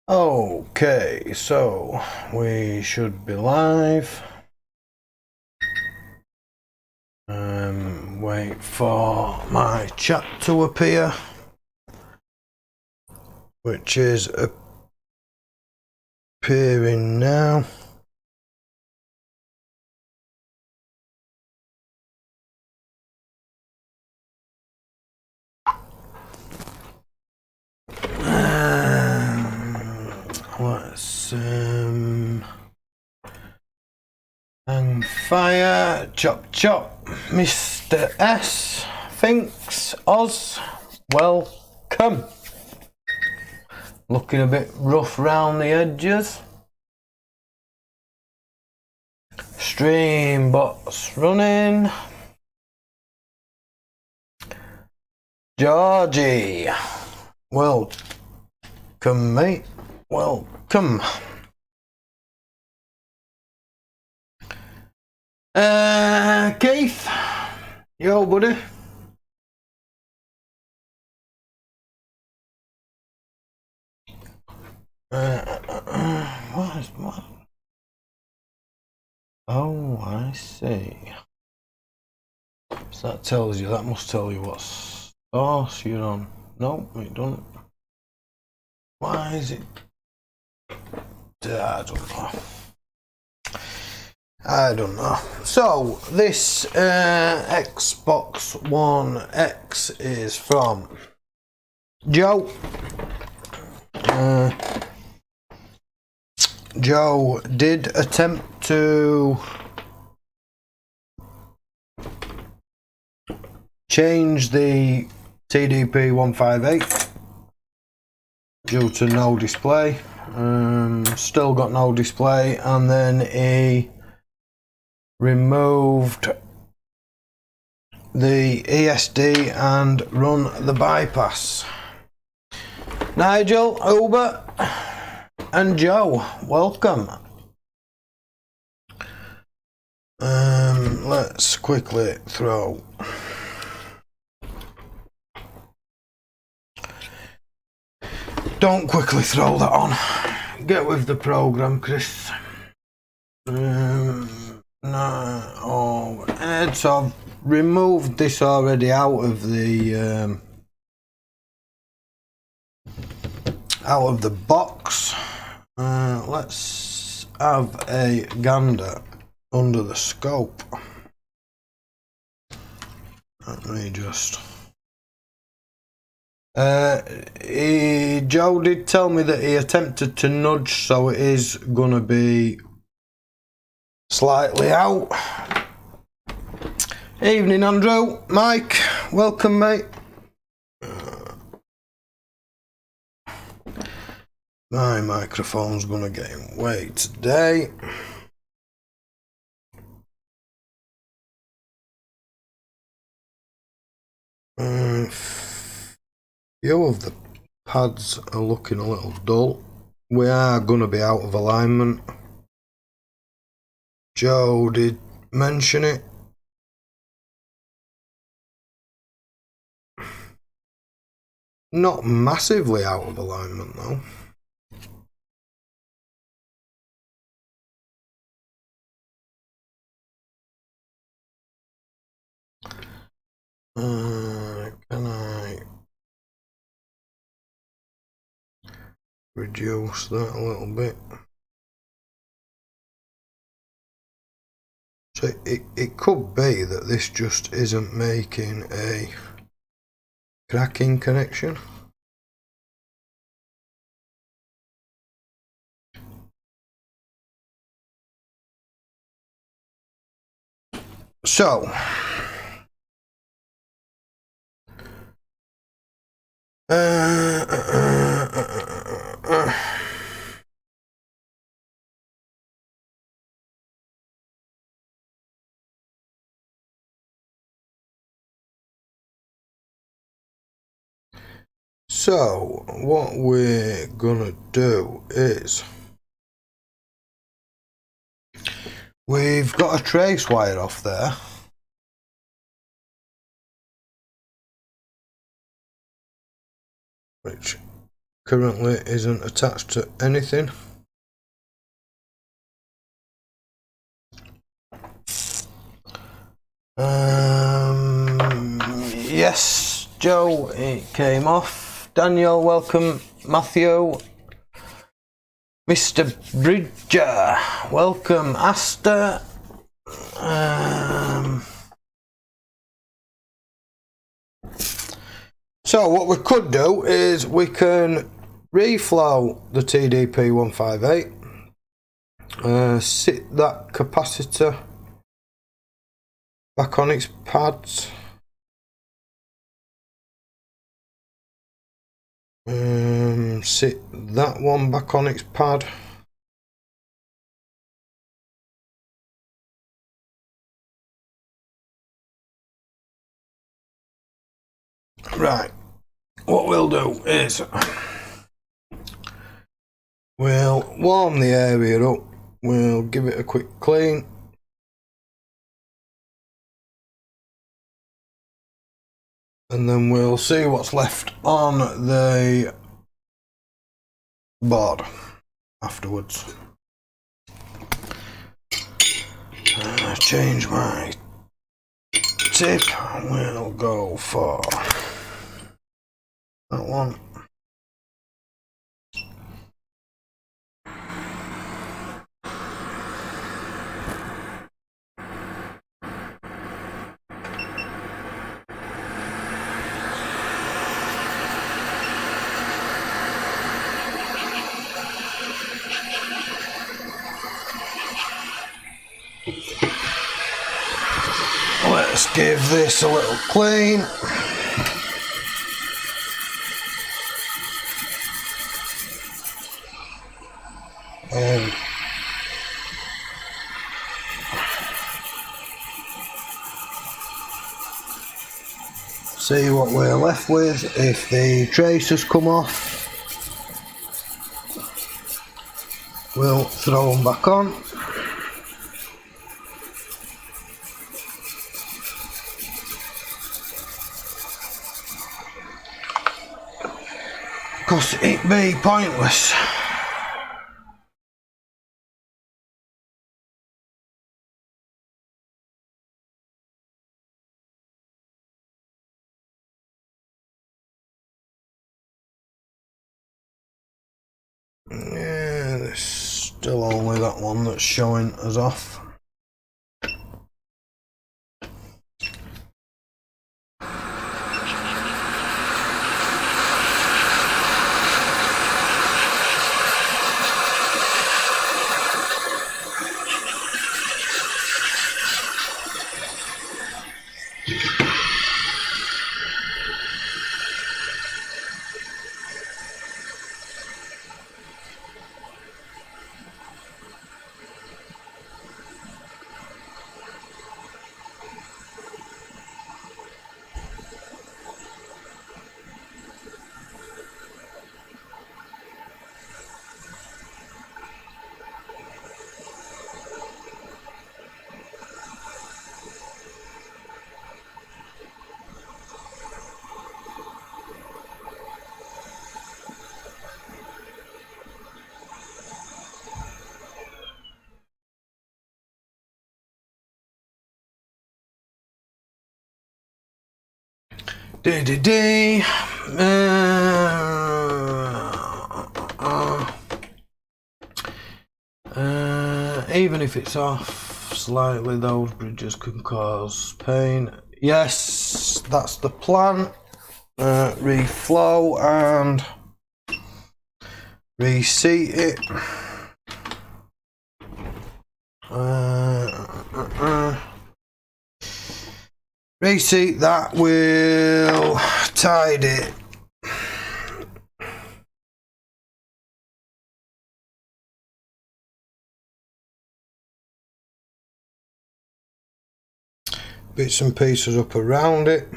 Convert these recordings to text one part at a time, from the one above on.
Okay, so we should be live. Wait for my chat to appear, which is appearing now. Let's hang fire, chop chop. Mr. S thinks Oz, welcome. Looking a bit rough round the edges. Stream bots running. Georgie, welcome mate, welcome. Keith, yo buddy. What? Oh, I see. So that tells you, that must tell you what source you're on. No, it don't. Why is it? I don't know. So this Xbox One X is from Joe. Joe did attempt to change the TDP 158 due to no display. Still got no display, and then he removed the ESD and run the bypass. Nigel, Uber, and Joe, welcome. Let's quickly throw. Don't quickly throw that on. Get with the program, Chris. No, so I've removed this already out of the box. Let's have a gander under the scope. Let me just. Joe did tell me that he attempted to nudge, so it is gonna be slightly out. Evening, Andrew. Mike, welcome, mate. My microphone's gonna get in way today. Few of the pads are looking a little dull. We are gonna be out of alignment. Joe did mention it. Not massively out of alignment though. Can I reduce that a little bit? So it could be that this just isn't making a cracking connection. So So what we're gonna do is we've got a trace wire off there, which currently isn't attached to anything. Yes, Joe, it came off. Daniel, welcome. Matthew, Mr. Bridger, welcome. Asta, so what we could do is we can reflow the TDP158, sit that capacitor back on its pads, sit that one back on its pad, right. What we'll do is we'll warm the area up, we'll give it a quick clean, and then we'll see what's left on the board afterwards. Change my tip, we'll go for that one. Let's give this a little clean. See what we're left with. If the tracers come off, we'll throw them back on. Because it'd be pointless. Yeah, there's still only that one that's showing us off. Even if it's off slightly, those bridges can cause pain. Yes, that's the plan. Reflow and reseat it. Reseat that, will tide it. Bits and pieces up around it.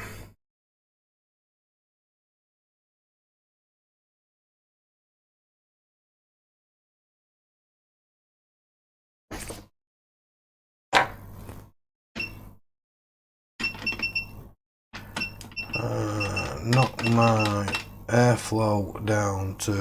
Not my airflow down to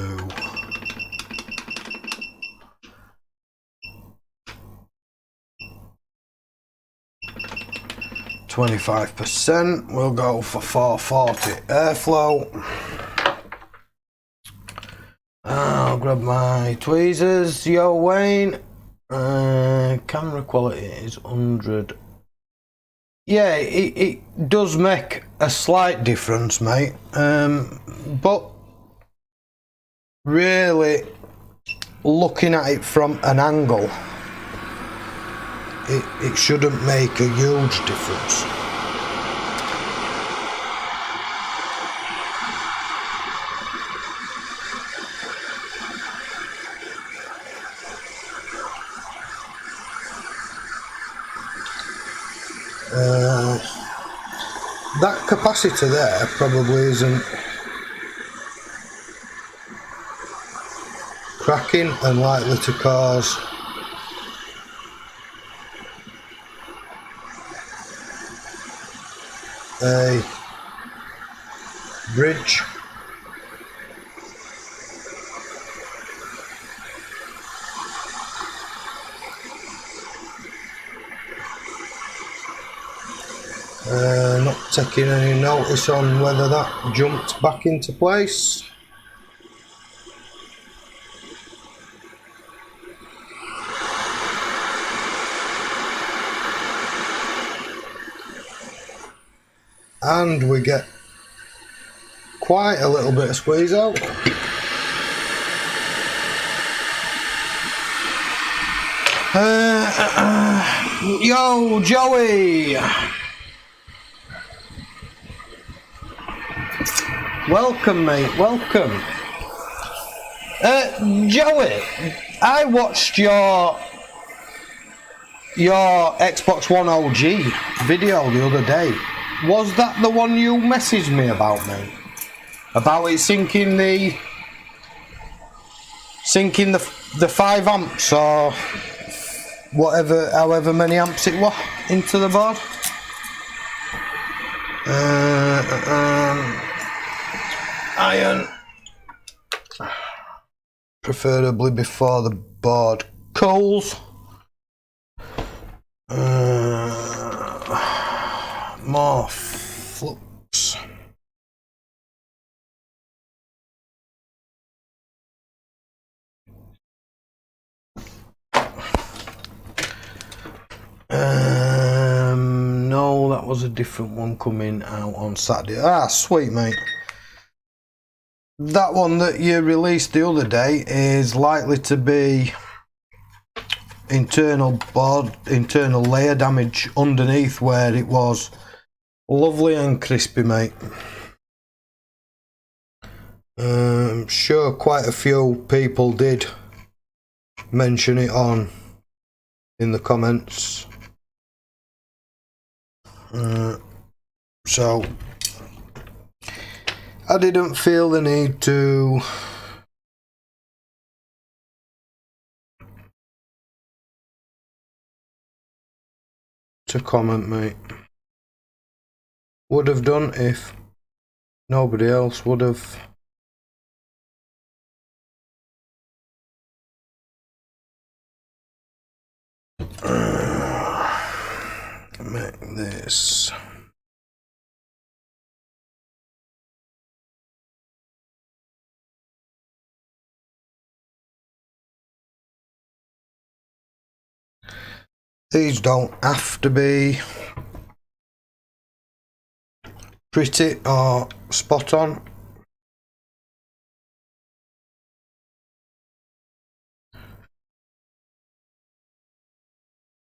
25%. We'll go for 440 airflow. I'll grab my tweezers. Yo, Wayne. Camera quality is 100. Yeah, it does make a slight difference, mate. But really, looking at it from an angle, it shouldn't make a huge difference. That capacitor there probably isn't cracking and likely to cause a bridge. Not taking any notice on whether that jumped back into place. And we get quite a little bit of squeeze out. Yo, Joey! Welcome, mate, welcome. Joey, I watched your Xbox One OG video the other day. Was that the one you messaged me about, mate? About it sinking the 5 amps or whatever, however many amps it was into the board? Iron, preferably before the board cools. More flux. No, that was a different one coming out on Saturday. Ah, sweet, mate. That one that you released the other day is likely to be internal layer damage underneath where it was lovely and crispy, mate. Sure, quite a few people did mention it in the comments. So I didn't feel the need to comment, mate. Would have done if nobody else would have. Make this. These don't have to be pretty or spot on.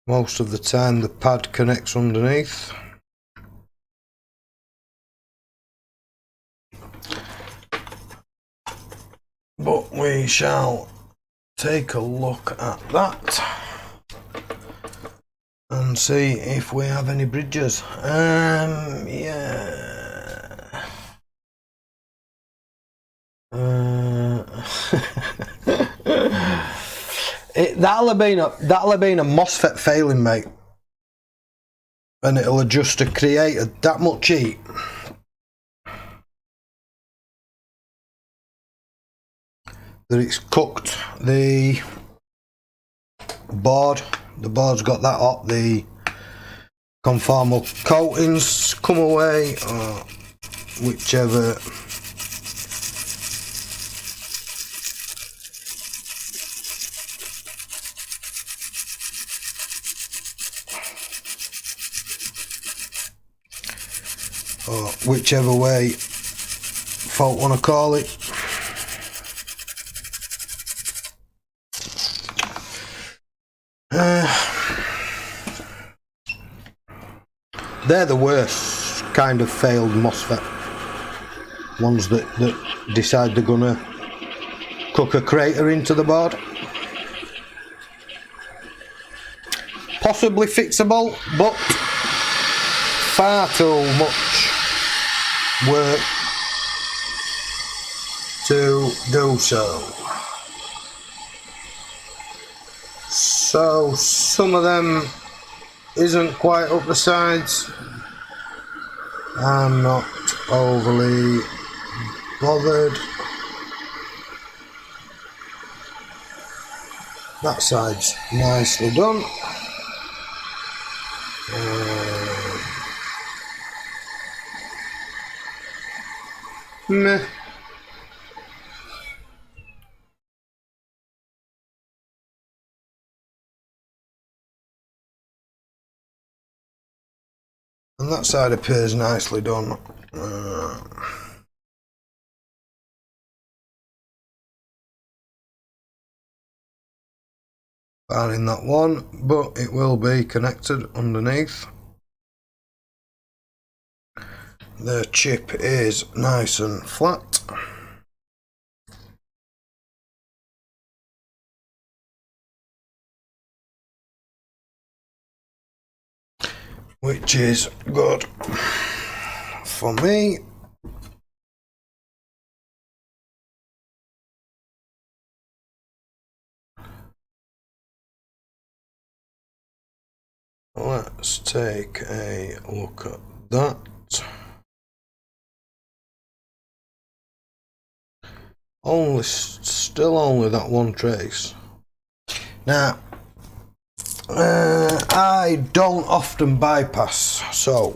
Most of the time the pad connects underneath. But we shall take a look at that and see if we have any bridges. Yeah. That'll have been a MOSFET failing, mate, and it'll have just created that much heat. that it's cooked the board. The board's got that hot, the conformal coatings come away, or whichever. Or whichever way folk want to call it. They're the worst kind of failed MOSFET ones that decide they're gonna cook a crater into the board. Possibly fixable, but far too much work to do so. So some of them isn't quite up the sides. I'm not overly bothered. That side's nicely done. Meh. And that side appears nicely done. Barring that one, but it will be connected underneath. The chip is nice and flat. Which is good for me. Let's take a look at that. Still only that one trace. Now, I don't often bypass, so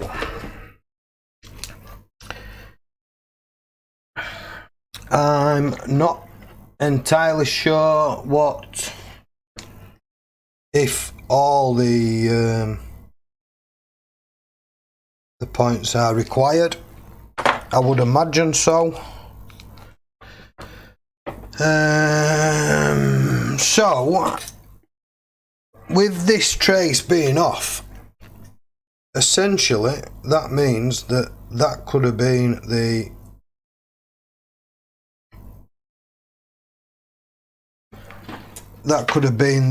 I'm not entirely sure what, if all the points are required. I would imagine so. So with this trace being off, essentially that means that could have been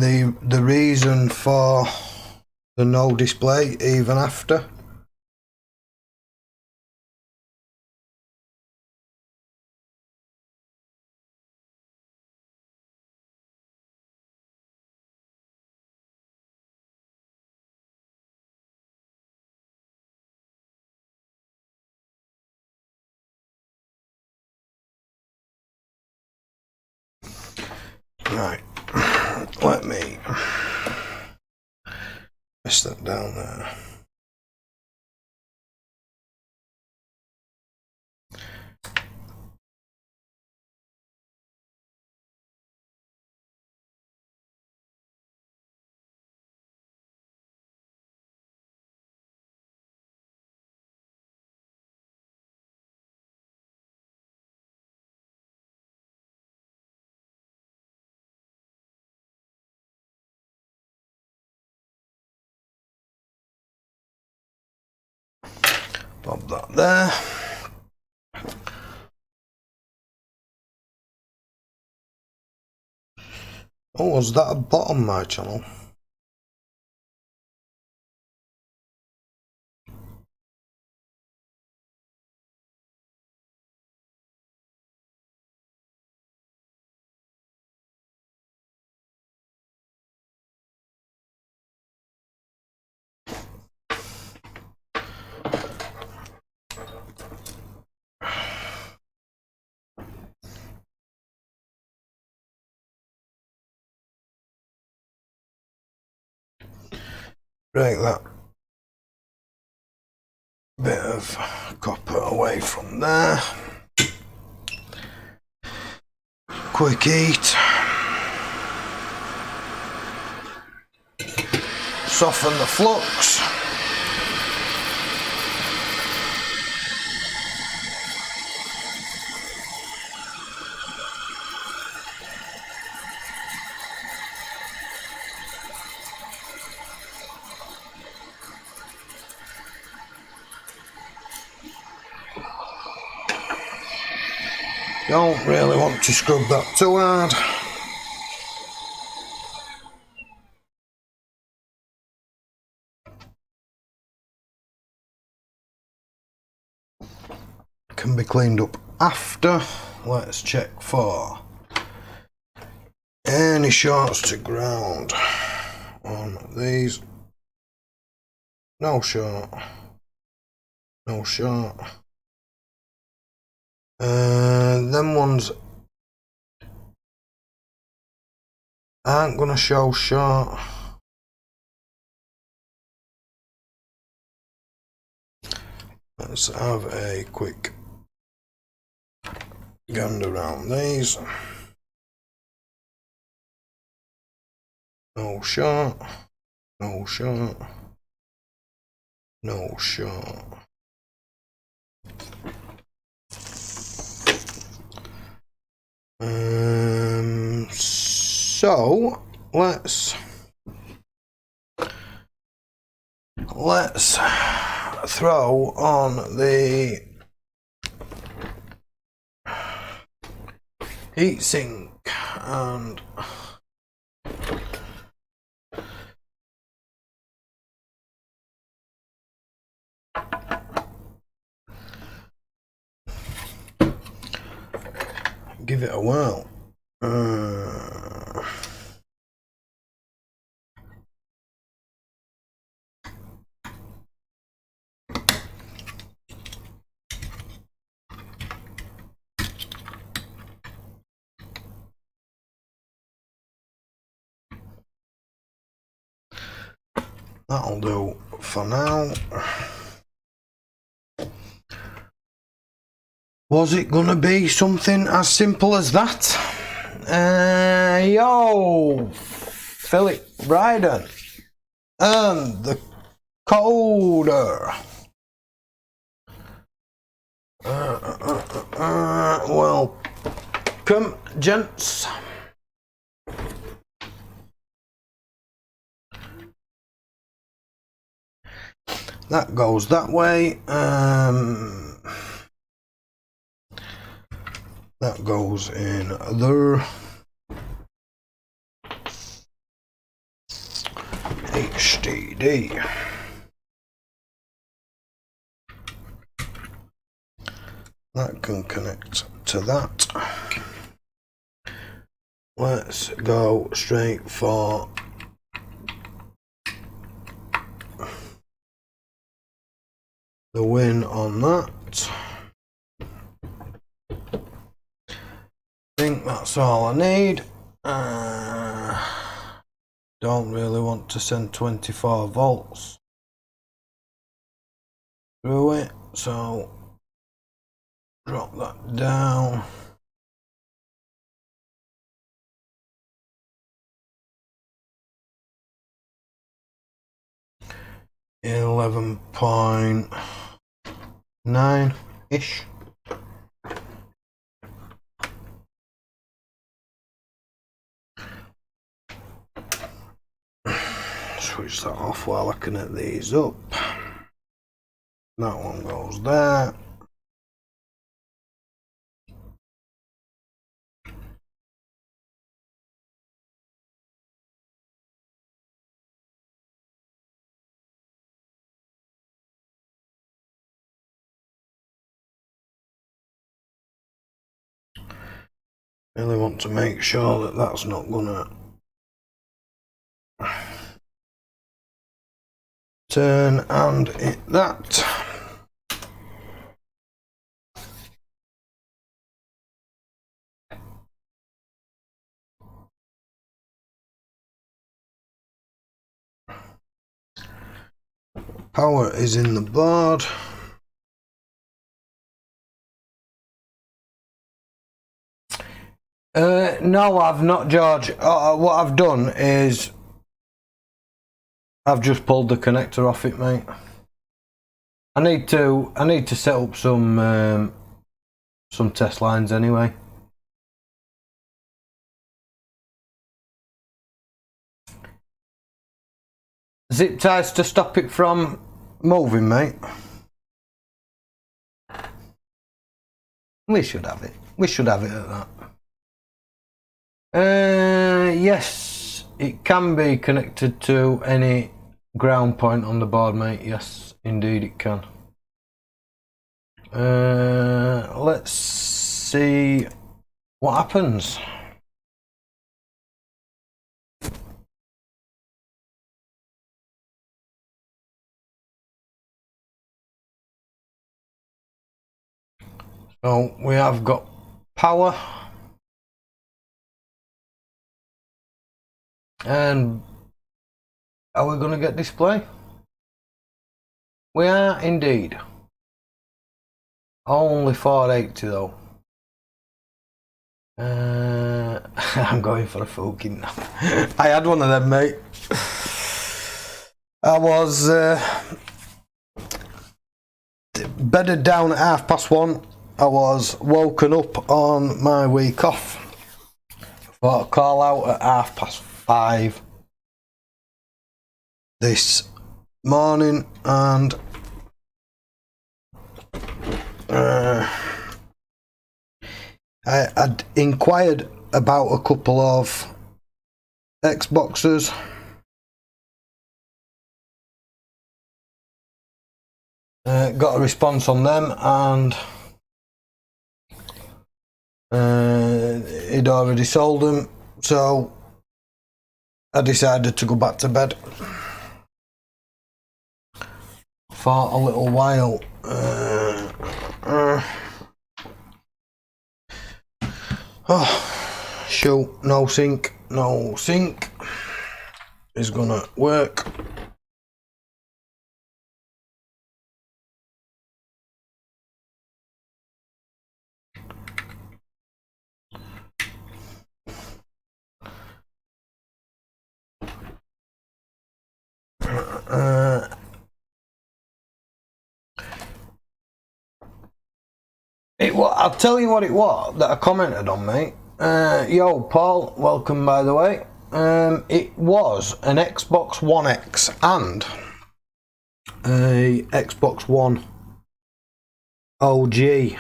the reason for the no display even after. Right, let me press that down there. Bob that there. Oh, was that a bot on my channel? break that bit of copper away from there. Quick heat. Soften the flux. Don't really want to scrub that too hard. Can be cleaned up after. Let's check for any shorts to ground on these. No short. No short. Them ones aren't gonna show short. Let's have a quick gander around these. No short. No short. No short. So let's throw on the heatsink and give it a whirl. That'll do for now. Was it gonna be something as simple as that? Yo, Philip Bryden and the coder. Welcome, gents. That goes that way. That goes in there. HDD. That can connect to that. Let's go straight for the win on that. I think that's all I need. Don't really want to send 24 volts through it, so drop that down. $11.9-ish. Switch that off while I connect these up. That one goes there. Really want to make sure that that's not gonna turn and hit that. Power is in the board. No, I've not, George. What I've done is I've just pulled the connector off it, mate. I need to set up some test lines anyway. Zip ties to stop it from moving, mate. We should have it. We should have it at that. Yes, it can be connected to any ground point on the board, mate. Yes, indeed it can. Let's see what happens. So we have got power. And are we going to get display? We are indeed. Only 480 though. I'm going for a Fukin now. I had one of them, mate. I was bedded down at 1:30. I was woken up on my week off. Thought I'd call out at 5:30 this morning, and I'd inquired about a couple of Xboxes. Got a response on them, and he'd already sold them, so I decided to go back to bed for a little while. Oh, shoot, no sync is gonna work. I'll tell you what it was that I commented on, mate. Yo, Paul, welcome by the way. It was an Xbox One X and a Xbox One OG,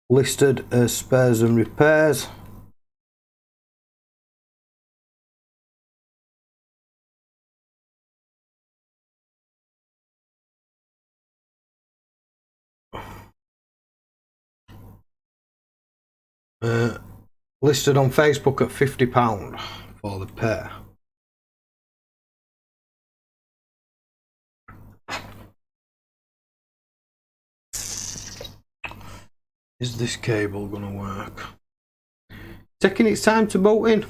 listed as spares and repairs. Listed on Facebook at £50 for the pair. Is this cable gonna work? Taking its time to bolt in.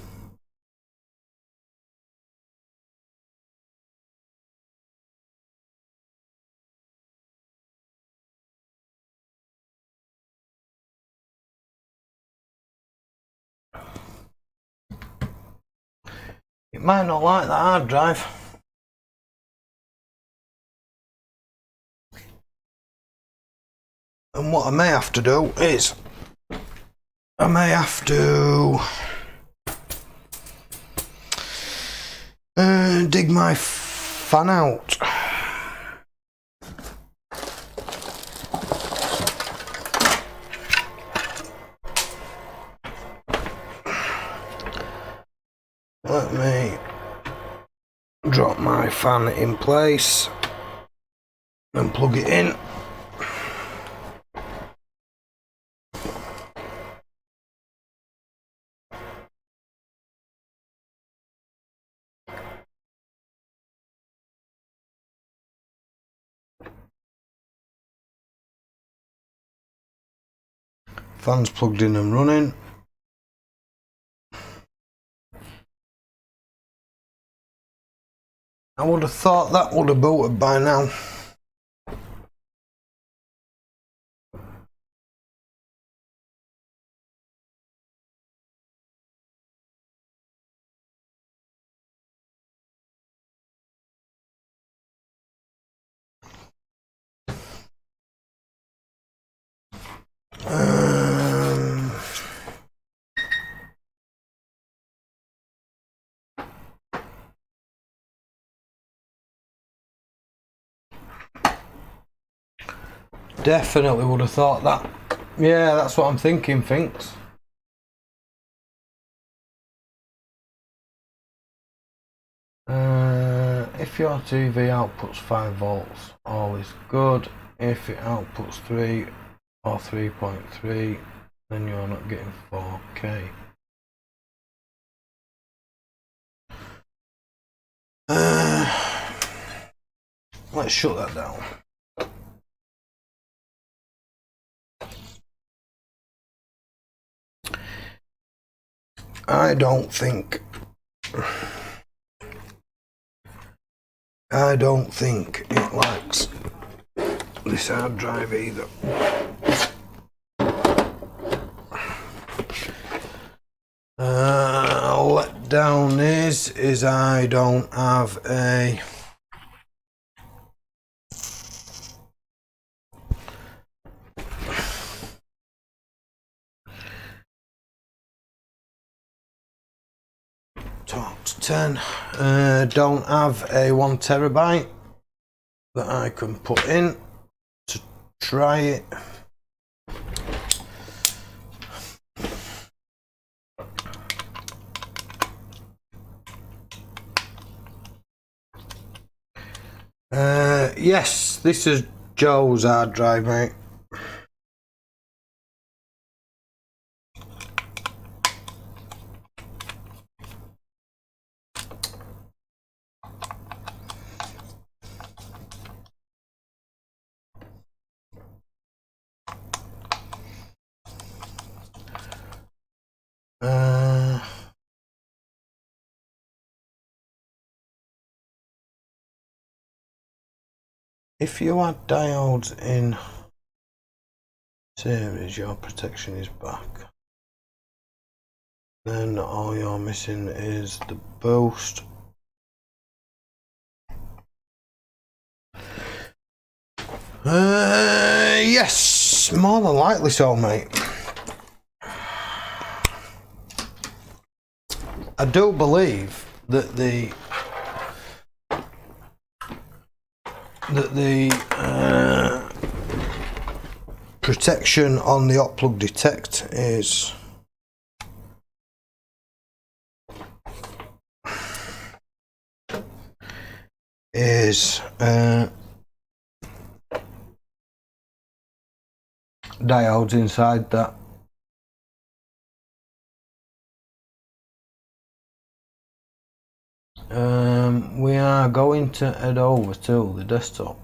It might not like that hard drive. And what I may have to do is I may have to dig my fan out. Let me drop my fan in place and plug it in. Fan's plugged in and running. I would have thought that would have booted by now. Definitely would have thought that. Yeah, that's what I'm thinking, thinks. If your TV outputs 5 volts, all is good. If it outputs 3 or 3.3, then you're not getting 4K. Let's shut that down. I don't think it likes this hard drive either. Letdown is I don't have a talk to 10. Don't have a 1 terabyte that I can put in to try it. Yes, this is Joe's hard drive, mate. If you add diodes in series, your protection is back. Then all you're missing is the boost. Yes, more than likely so, mate. I do believe that the protection on the hot plug detect is diodes inside that. We are going to head over to the desktop.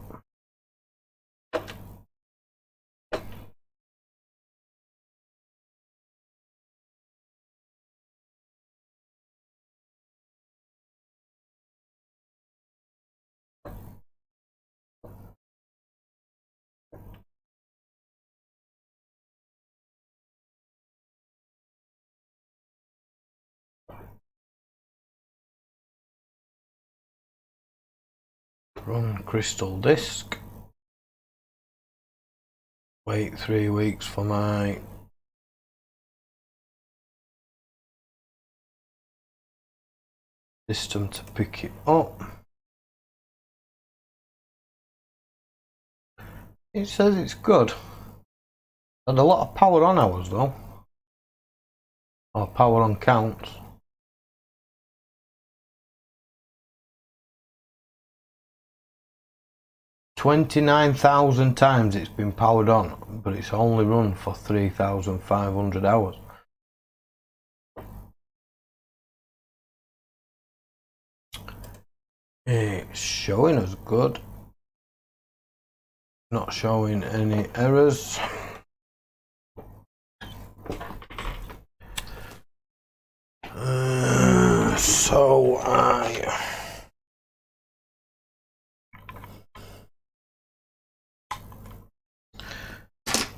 Run crystal disk. Wait 3 weeks for my system to pick it up. It says it's good. Had a lot of power on hours though, or power on counts. $29,000 times it's been powered on, but it's only run for 3,500 hours. It's showing us good. Not showing any errors. So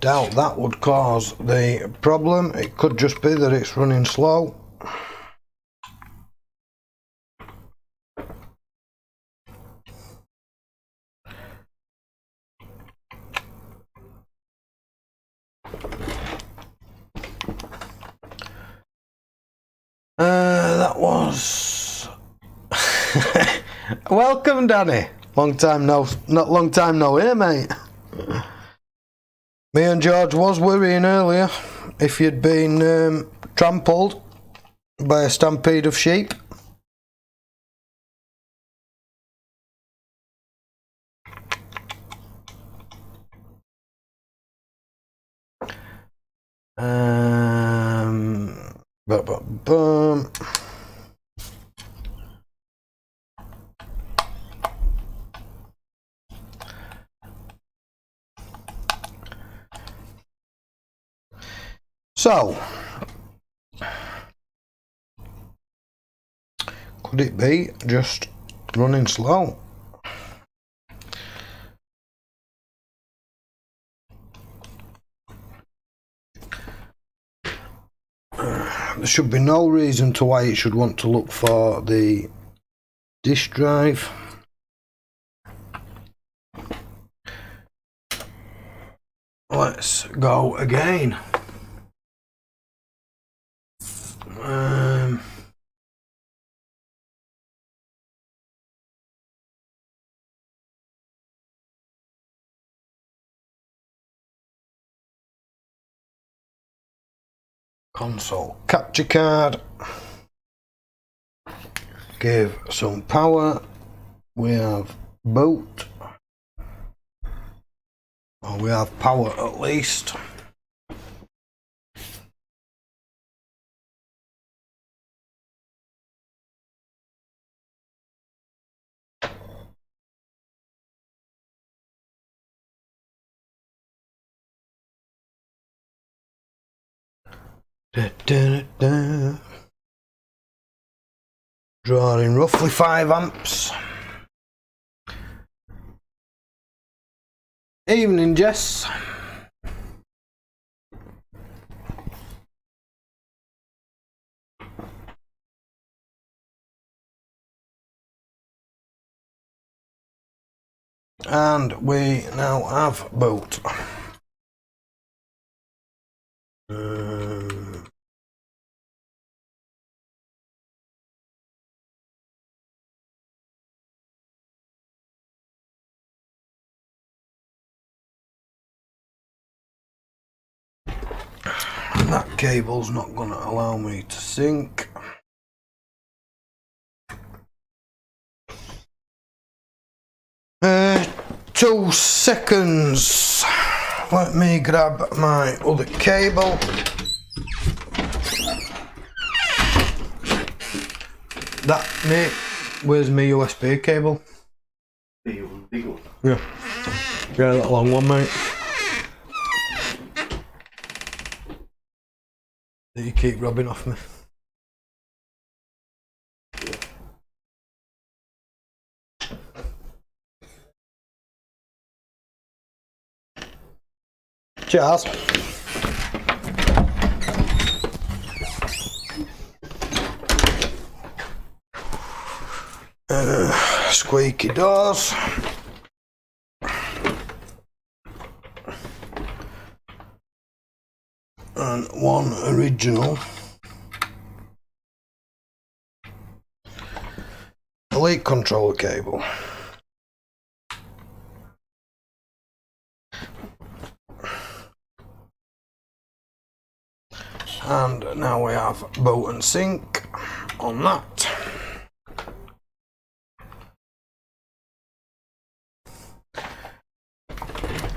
doubt that would cause the problem. It could just be that it's running slow. That was welcome, Danny. Long time no here, mate. Me and George was worrying earlier if you'd been trampled by a stampede of sheep. Boom. So, could it be just running slow? There should be no reason to why it should want to look for the disk drive. Let's go again. Console capture card. Give some power. We have boot. Or we have power at least. Drawing roughly 5 amps. Evening, Jess. And we now have boot. That cable's not going to allow me to sync. Uh, 2 seconds. Let me grab my other cable. That, mate, where's my USB cable? Big one. Yeah, that long one, mate. That you keep rubbing off me. Cheers. Squeaky doors. And one original elite controller cable. And now we have boot and sync on that.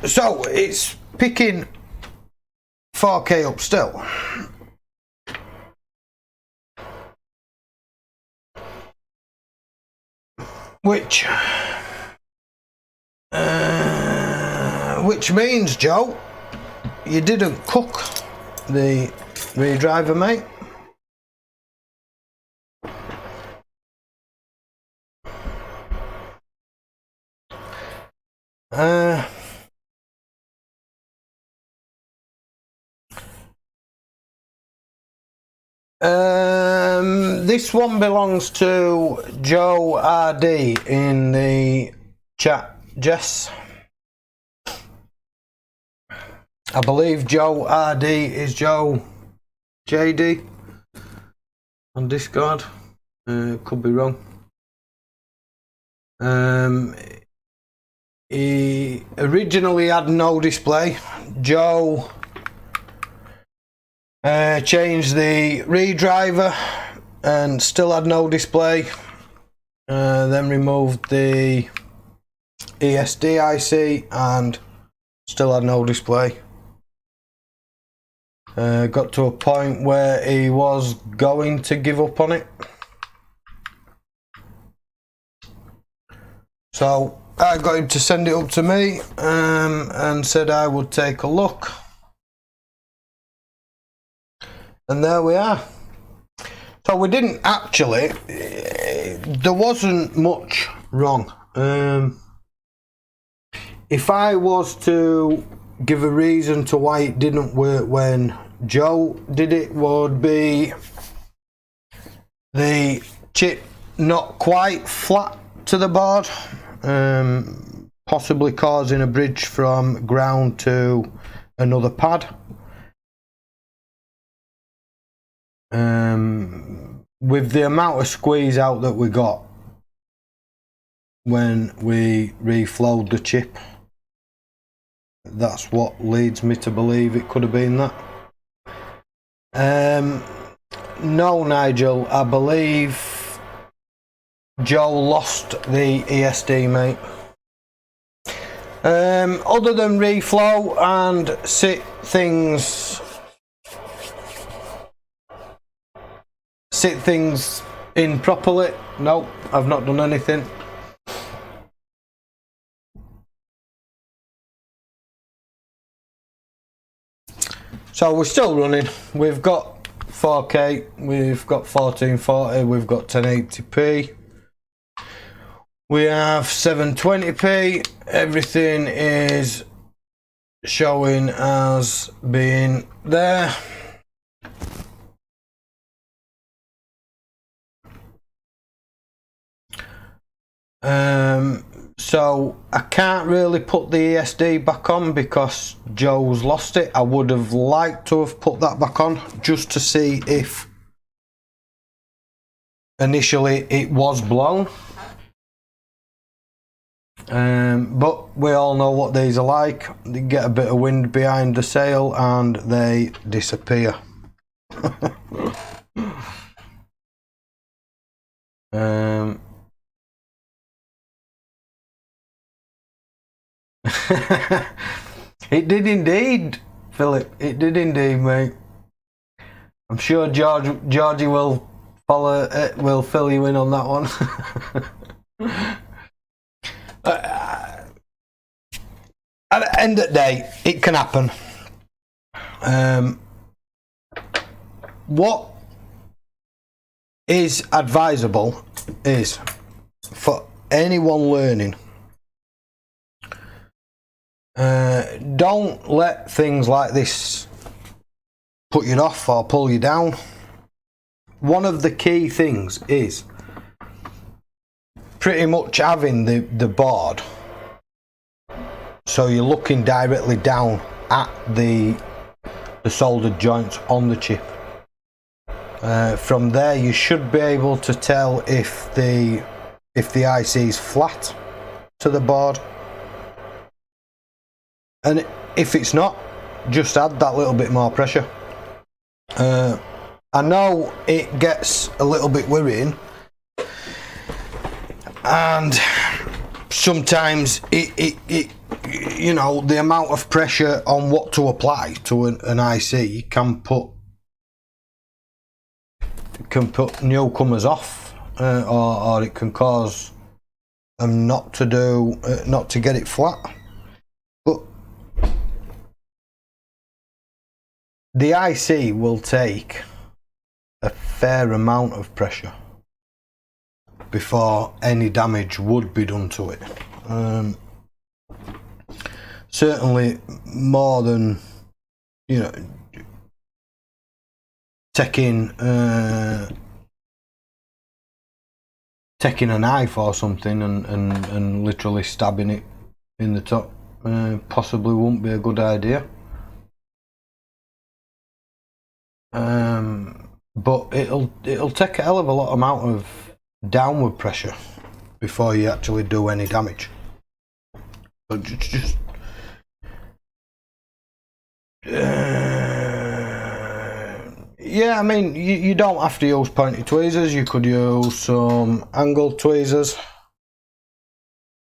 So it's picking 4K up still. Which means, Joe, you didn't cook the redriver, mate. This one belongs to Joe RD in the chat. Jess, I believe Joe RD is Joe JD on Discord. Could be wrong. He originally had no display. Joe changed the redriver and still had no display. Then removed the ESD IC and still had no display. Got to a point where he was going to give up on it. So I got him to send it up to me and said I would take a look. And there we are. So we didn't actually, there wasn't much wrong. If I was to give a reason to why it didn't work when Joe did it, would be the chip not quite flat to the board, possibly causing a bridge from ground to another pad. With the amount of squeeze out that we got when we reflowed the chip, that's what leads me to believe it could have been that. No, Nigel, I believe Joe lost the ESD, mate. Other than reflow and sit things in properly, no, I've not done anything. So we're still running. We've got 4K, we've got 1440, we've got 1080p, we have 720p. Everything is showing as being there. So I can't really put the ESD back on because Joe's lost it. I would have liked to have put that back on just to see if initially it was blown. But we all know what these are like. They get a bit of wind behind the sail and they disappear. It did indeed, Philip. It did indeed, mate. I'm sure Georgie will will fill you in on that one. At the end of the day, it can happen. What is advisable is for anyone learning, don't let things like this put you off or pull you down. One of the key things is pretty much having the board so you're looking directly down at the soldered joints on the chip. From there you should be able to tell if the IC is flat to the board, and if it's not, just add that little bit more pressure. I know it gets a little bit worrying, and sometimes it you know, the amount of pressure on what to apply to an IC can put newcomers off, or it can cause them not to get it flat. But the IC will take a fair amount of pressure before any damage would be done to it. Certainly more than, you know, taking taking a knife or something and literally stabbing it in the top possibly wouldn't be a good idea. But it'll take a hell of a lot amount of downward pressure before you actually do any damage. But just yeah, I mean, you don't have to use pointy tweezers. You could use some angle tweezers.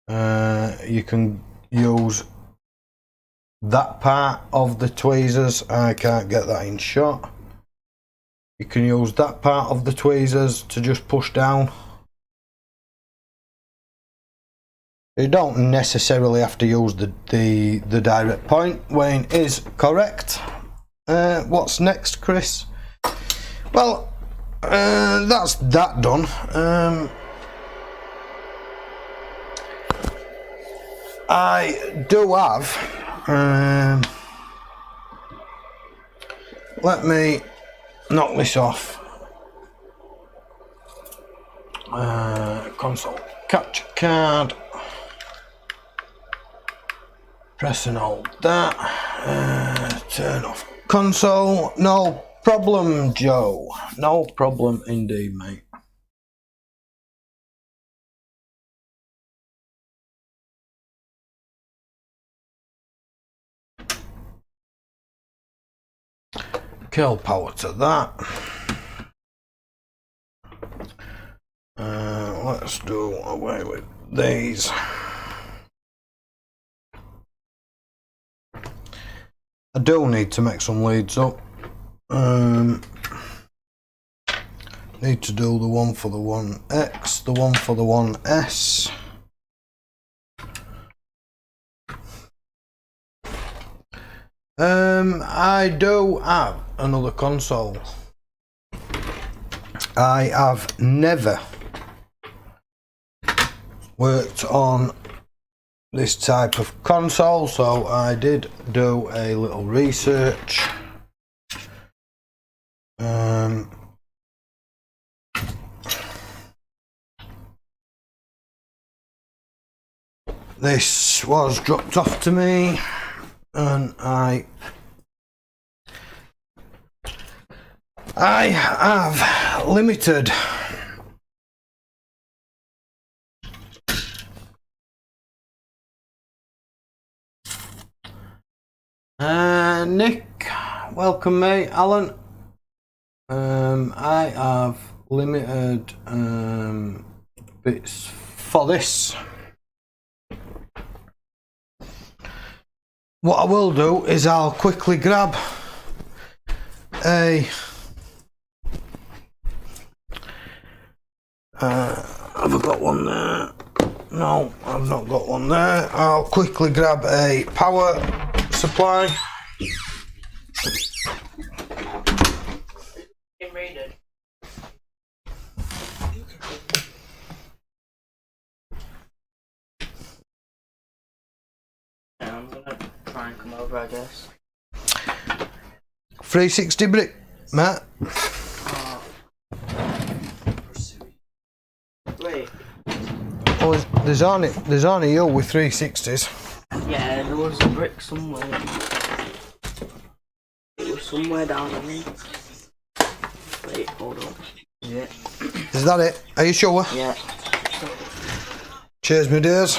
You can use that part of the tweezers. I can't get that in shot. You can use that part of the tweezers to just push down. You don't necessarily have to use the direct point. Wayne is correct. What's next, Chris? Well, that's that done. I do have. Let me knock this off. Console capture card. Press and hold that. Turn off console. No problem, Joe. No problem indeed, mate. Kill power to that. Let's do away with these. I do need to make some leads up. Need to do the one for the 1X, the one for the 1S. I do have another console. I have never worked on this type of console, so I did do a little research. This was dropped off to me, and I have limited Nick, welcome mate. Alan, I have limited bits for this. What I will do is I'll quickly grab a have I got one there? No, I've not got one there. I'll quickly grab a power supply. I'm gonna try and come over, I guess. 360 brick, Matt. Wait. Oh, there's only you with 360s. Yeah, there was a brick somewhere. It was somewhere down there. Wait, hold on. Yeah. Is that it? Are you sure? Yeah. Cheers, my dears.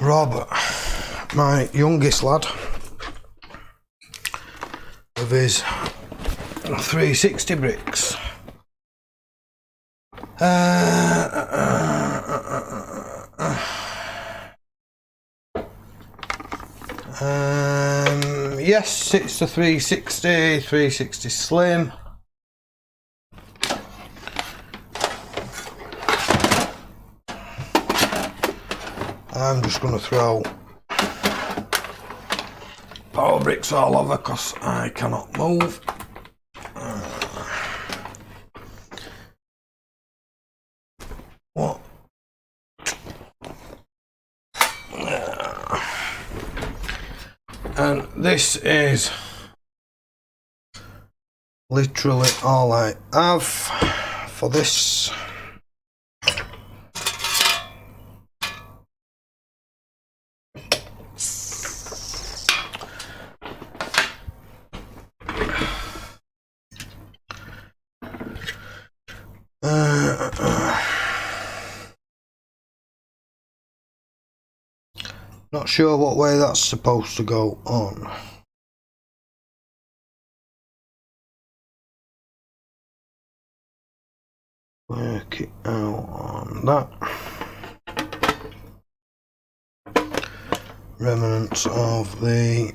Robert, my youngest lad, of his 360 bricks. Yes, it's the 360 Slim. I'm just going to throw power bricks all over because I cannot move. What? and this is literally all I have for this. Not sure what way that's supposed to go on. Work it out on that. Remnants of the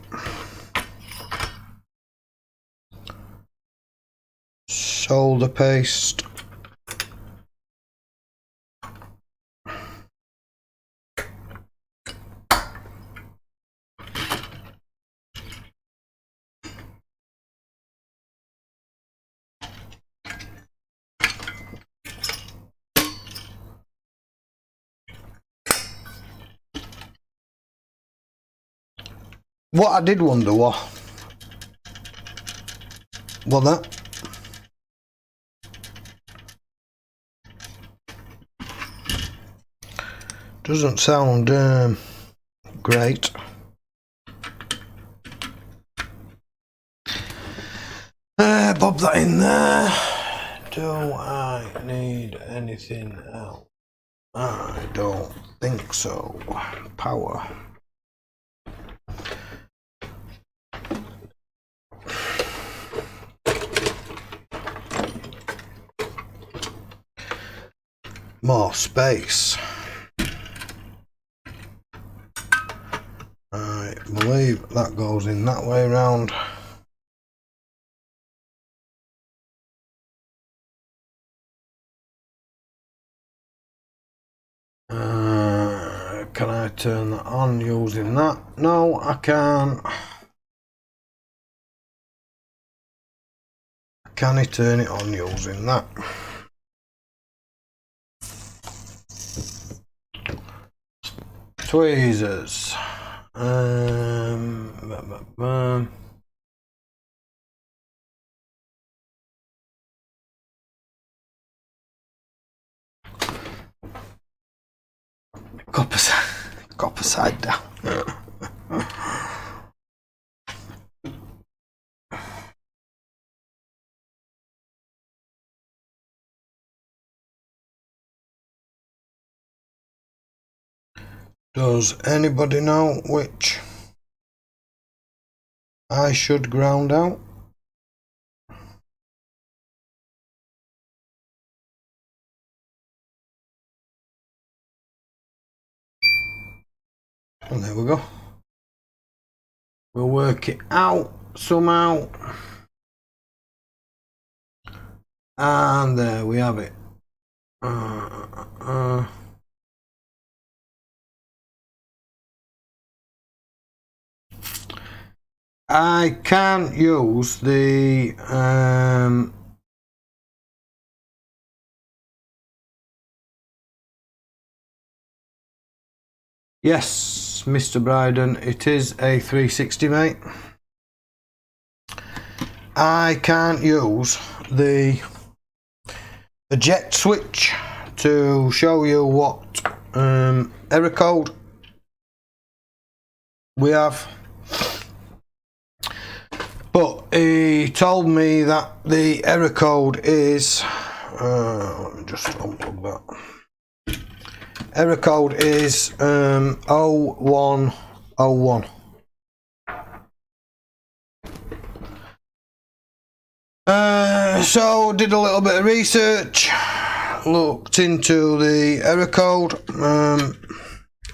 solder paste. What I did wonder was, well, that doesn't sound great. Bob that in there. Do I need anything else? I don't think so. Power. More space. I believe that goes in that way round. Can I turn that on using that? No, I can't. Can I turn it on using that? Tweezers. Copper side down. Does anybody know which I should ground out? And there we go. We'll work it out somehow. And there we have it. I can use the yes, Mr. Bryden, it is a 360, mate. I can't use the eject switch to show you what error code we have, but he told me that the error code is let me just unplug that. Error code is 0101. So did a little bit of research, looked into the error code,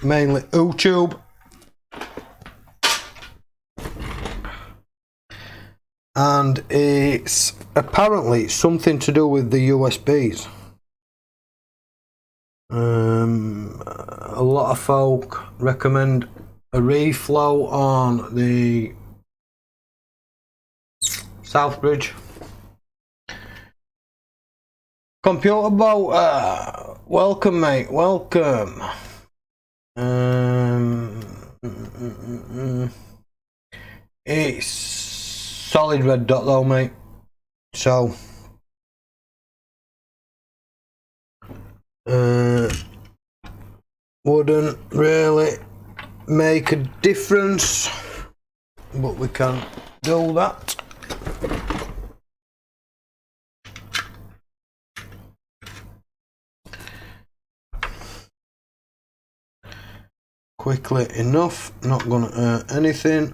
mainly YouTube, and it's apparently something to do with the USBs. A lot of folk recommend a reflow on the Southbridge. Computer boat, welcome, mate, welcome. It's solid red dot though, mate. So wouldn't really make a difference, but we can do that. Quickly enough, not gonna hurt anything.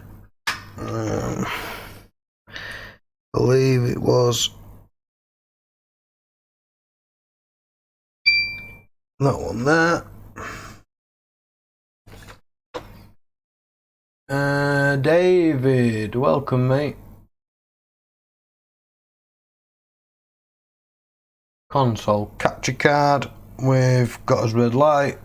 Believe it was that one there. David, welcome, mate. Console capture card. We've got his red light.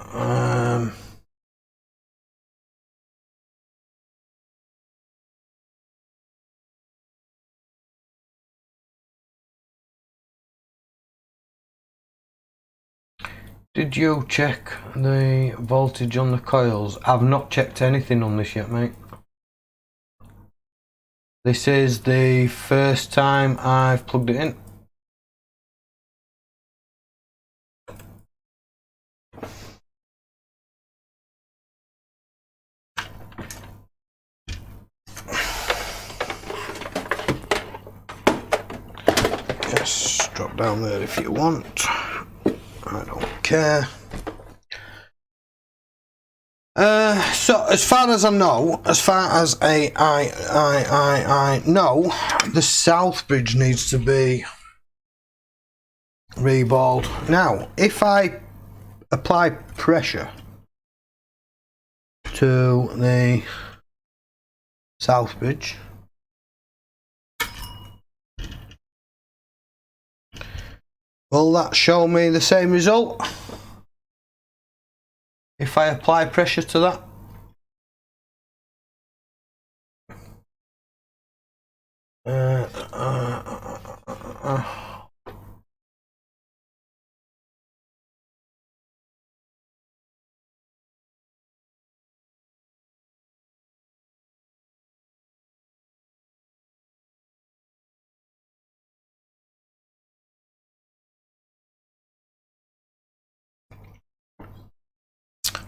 Did you check the voltage on the coils? I've not checked anything on this yet, mate. This is the first time I've plugged it in. Yes, drop down there if you want. I don't care. So as far as I know, I know, the Southbridge needs to be reballed. Now, if I apply pressure to the Southbridge, will that show me the same result if I apply pressure to that?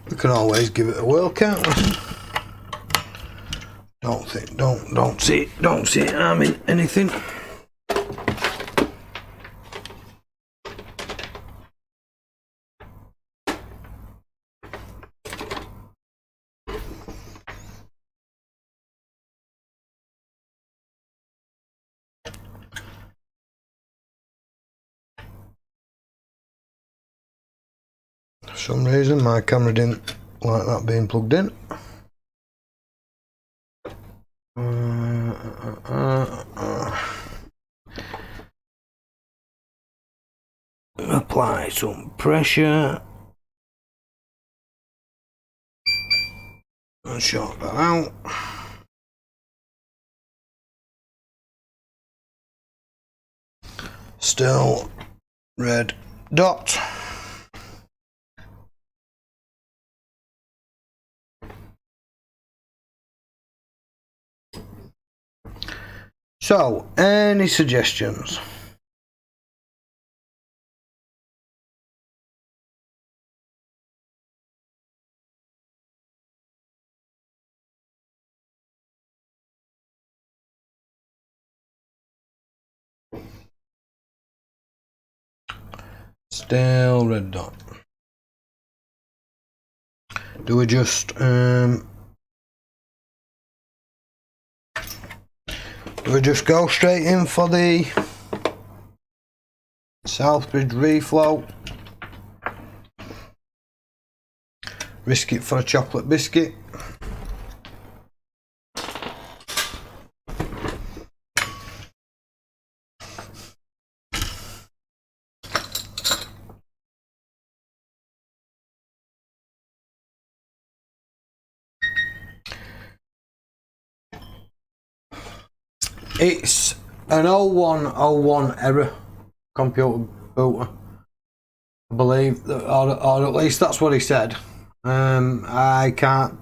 We can always give it a whirl, can't we? Don't see it harming anything. For some reason my camera didn't like that being plugged in. Apply some pressure and short that out. Still red dot. So, any suggestions? Still red dot. Do we just go straight in for the Southbridge reflow? Risk it for a chocolate biscuit? It's an 0101 error, computer booter, I believe, or at least that's what he said. I can't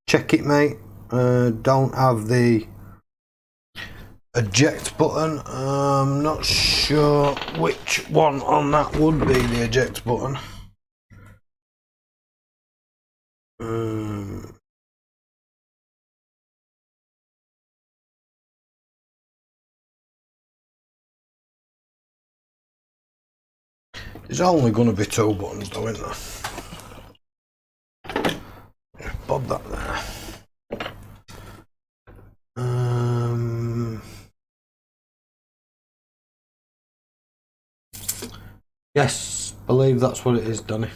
check it, mate. Don't have the eject button. I'm not sure which one on that would be the eject button. There's only going to be 2 buttons though, isn't there? Just bob that there. Yes, believe that's what it is, Danny.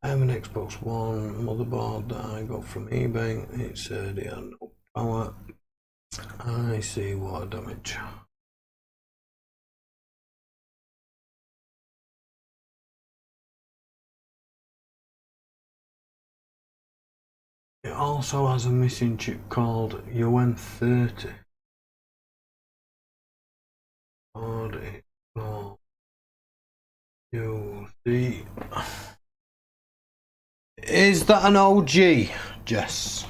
I have an Xbox One motherboard that I got from eBay. It said it had no power. I see water damage. It also has a missing chip called UN30. Is that an OG, Jess?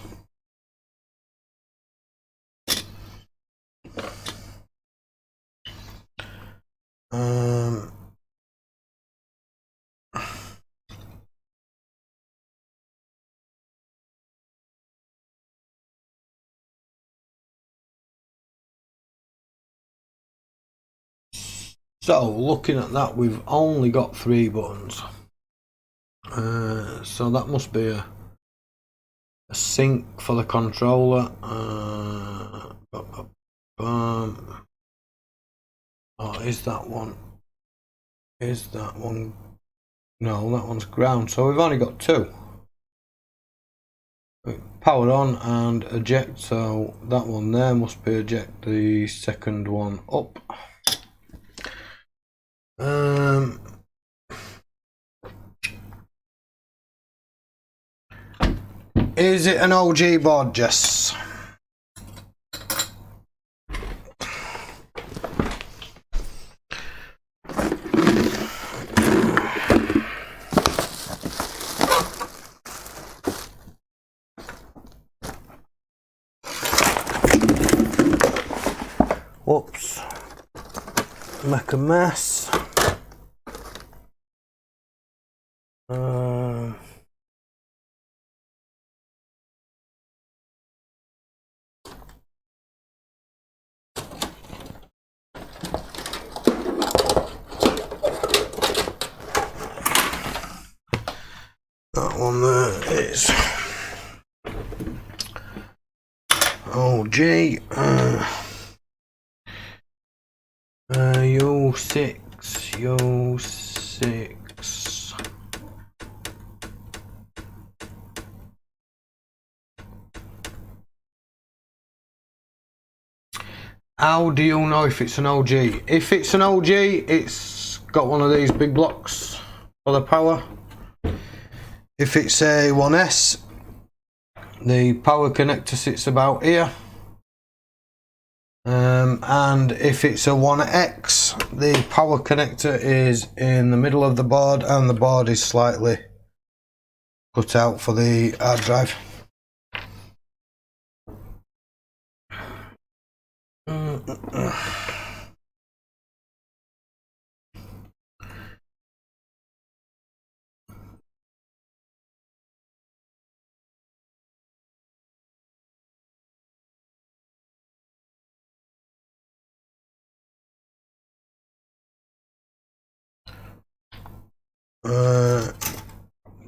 So looking at that, we've only got 3 buttons. So that must be a sync for the controller. Oh, is that one? Is that one? No, that one's ground. So we've only got 2. Power on and eject. So that one there must be eject. The second one up. Is it an OG board, Jess? Whoops. Make a mess. That one there is OG. U6. How do you know if it's an OG? If it's an OG, it's got one of these big blocks for the power. If it's a 1S, the power connector sits about here. And if it's a 1X, the power connector is in the middle of the board and the board is slightly cut out for the hard drive.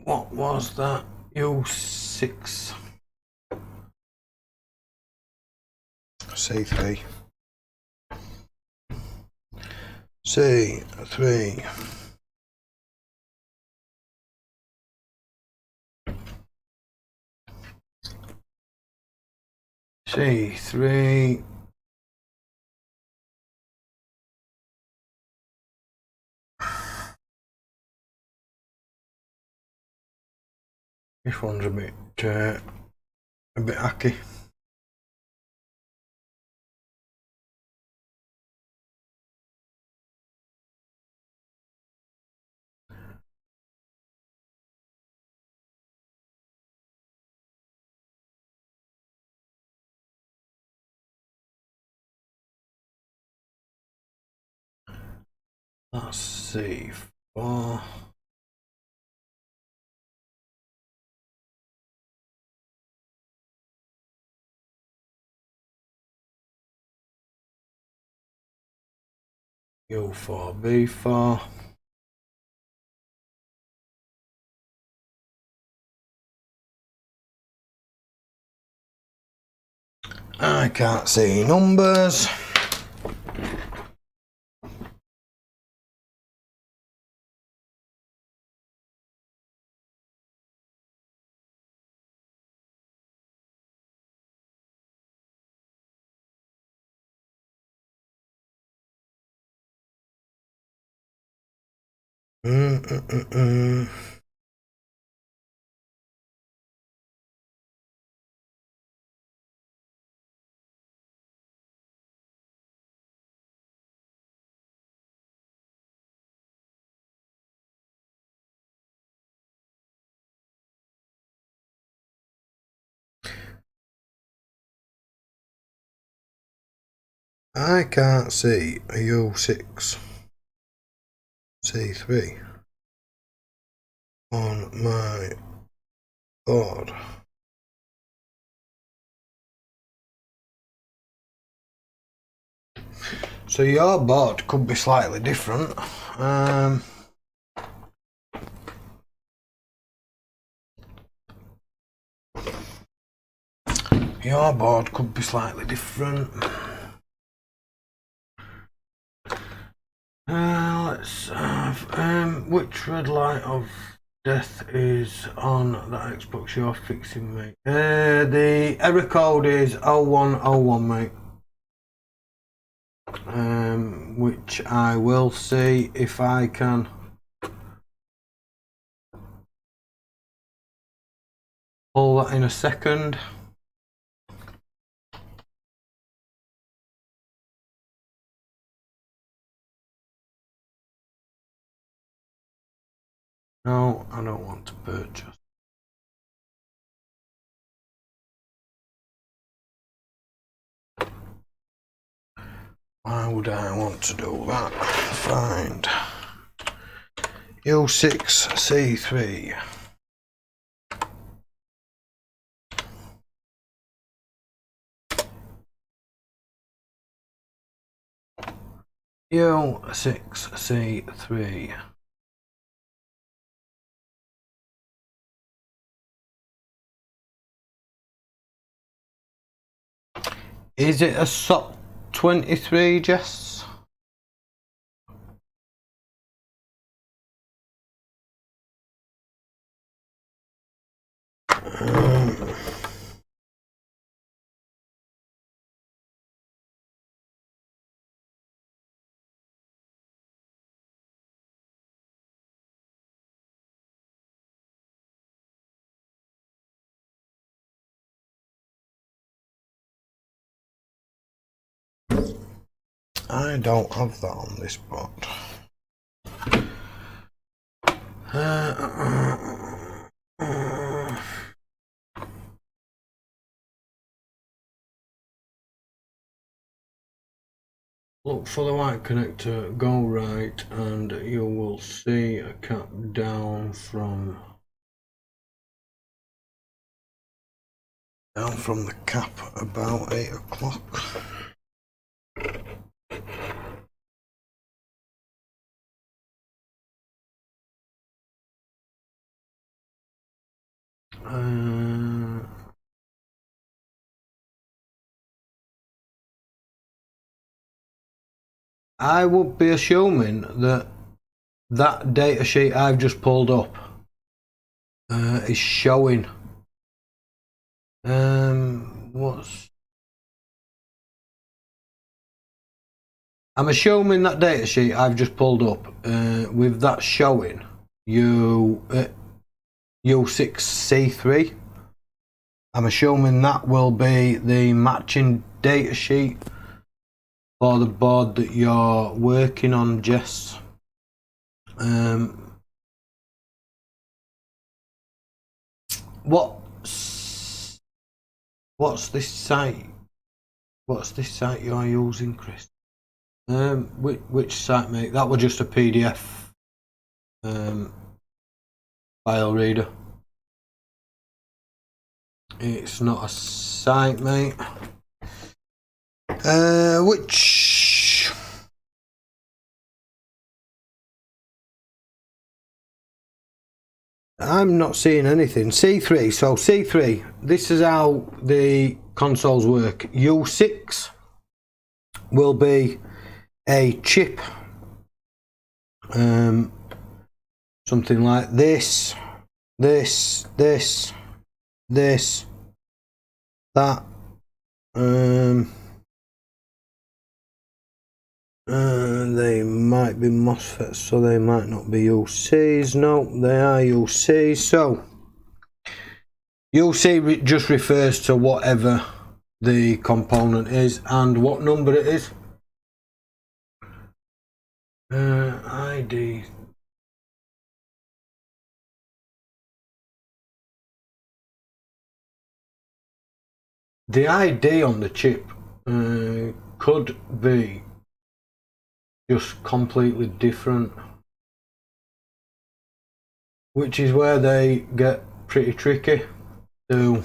What was that? U6 C3 C3 C3 This one's a bit hacky. Let's see. 4. U4, B4. I can't see numbers. I can't see a U6 C3 on my board. So your board could be slightly different. Your board could be slightly different. Let's have which red light of death is on that Xbox you're fixing, mate? The error code is 0101, mate. Which I will see if I can pull that in a second. No, I don't want to purchase. Why would I want to do that? Find U6C3. U6C3. Is it a SOP 23, Jess? I don't have that on this board. Look for the white connector, go right, and you will see a cap down from the cap about 8 o'clock. I would be assuming that that data sheet I've just pulled up is showing what's I'm assuming that data sheet I've just pulled up with that showing U6C3. I'm assuming that will be the matching data sheet for the board that you're working on, Jess. What's this site? What's this site you're using, Chris? Which site, mate? That was just a PDF file reader. It's not a site, mate. Which I'm not seeing anything. C3. So C3. This is how the consoles work. U6 will be a chip, something like this, that. They might be MOSFETs, so they might not be UCs. No, they are UCs. So UC just refers to whatever the component is and what number it is. ID. The ID on the chip could be just completely different, which is where they get pretty tricky to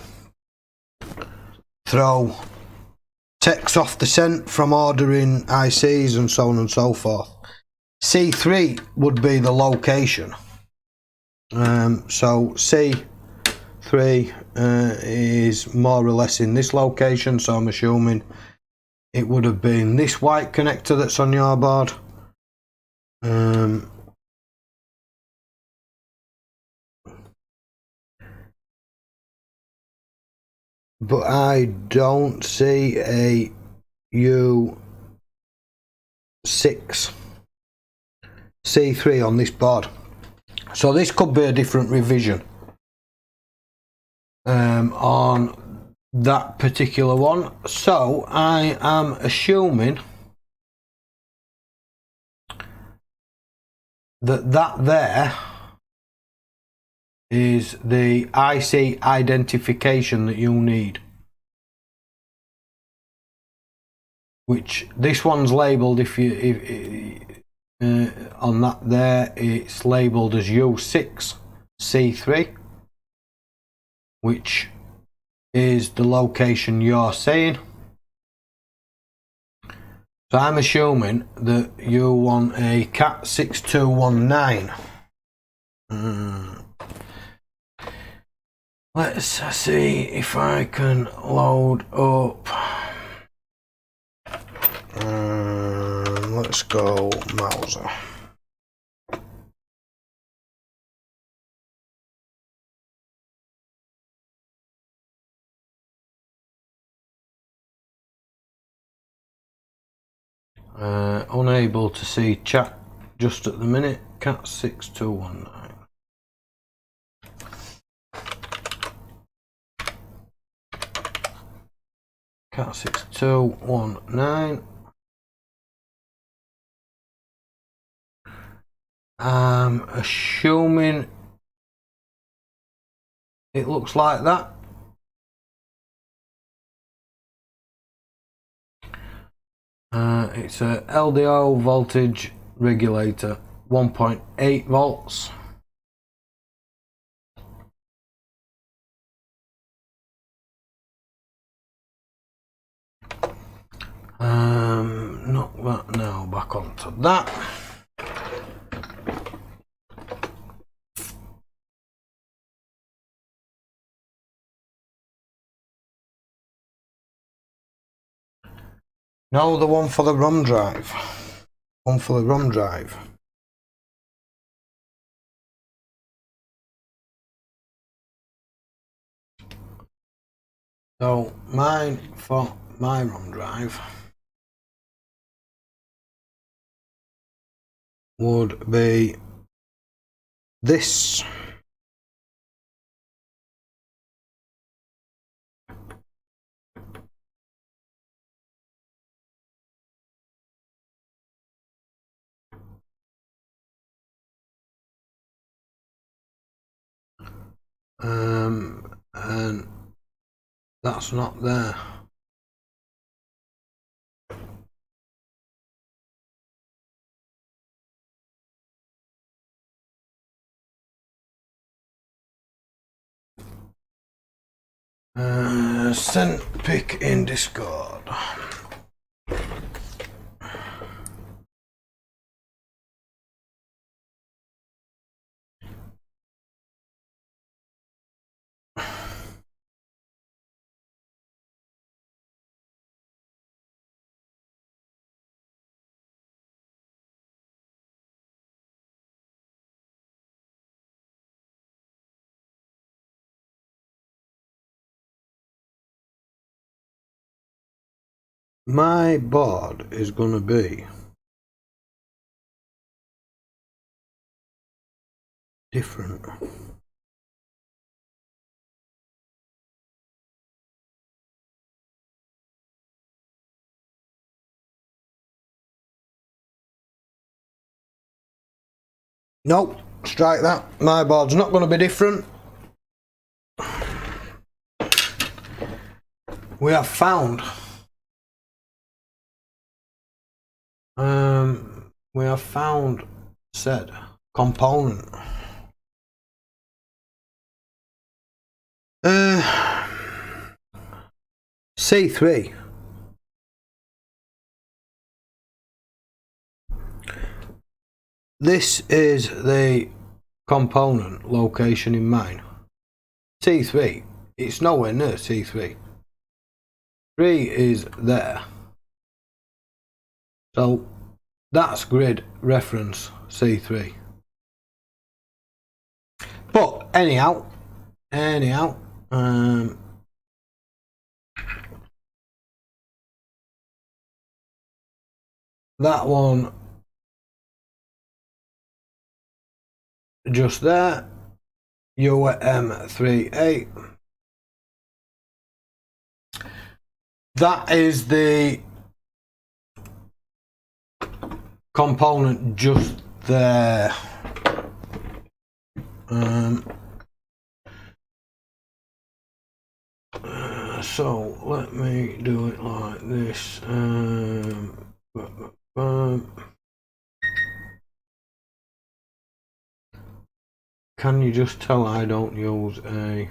throw text off the scent from ordering ICs and so on and so forth. C3 would be the location. So C3 is more or less in this location, so I'm assuming it would have been this white connector that's on your board. But I don't see a U6 C3 on this board. So this could be a different revision on that particular one. So I am assuming that there is the IC identification that you need, which this one's labelled, if on that there it's labelled as U6 C3, which is the location you're saying. So I'm assuming that you want a Cat 6219. Let's see if I can load up. Let's go Mauser. Unable to see chat just at the minute. Cat 6219. Cat 6219. I'm assuming it looks like that. It's a LDO voltage regulator, 1.8 volts. Knock that now back onto that. No, the one for the ROM drive. One for the ROM drive. So mine for my ROM drive would be this. And that's not there. Send pic in Discord. My board is gonna be different. Nope, strike that. My board's not going to be different. We have found said component. C3. This is the component location in mine. T3, it's nowhere near T3. 3 is there. So that's grid reference C3. But anyhow, that one just there, UM38. That is the component just there. So let me do it like this. Can you just tell I don't use a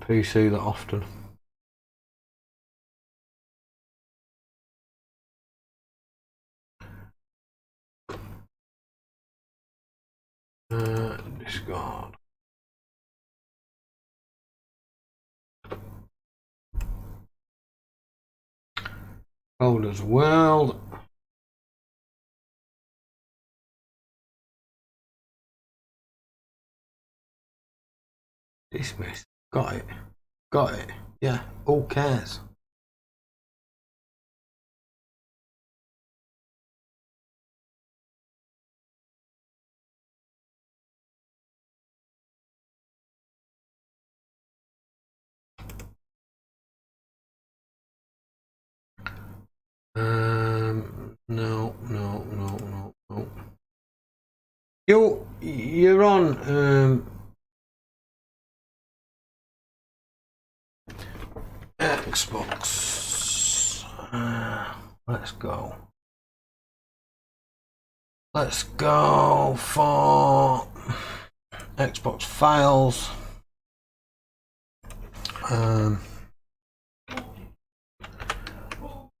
PC that often? Discard. Folders world. Dismiss. Got it. Got it. Yeah. Who cares? No. You're on Xbox. Let's go. Let's go for Xbox files.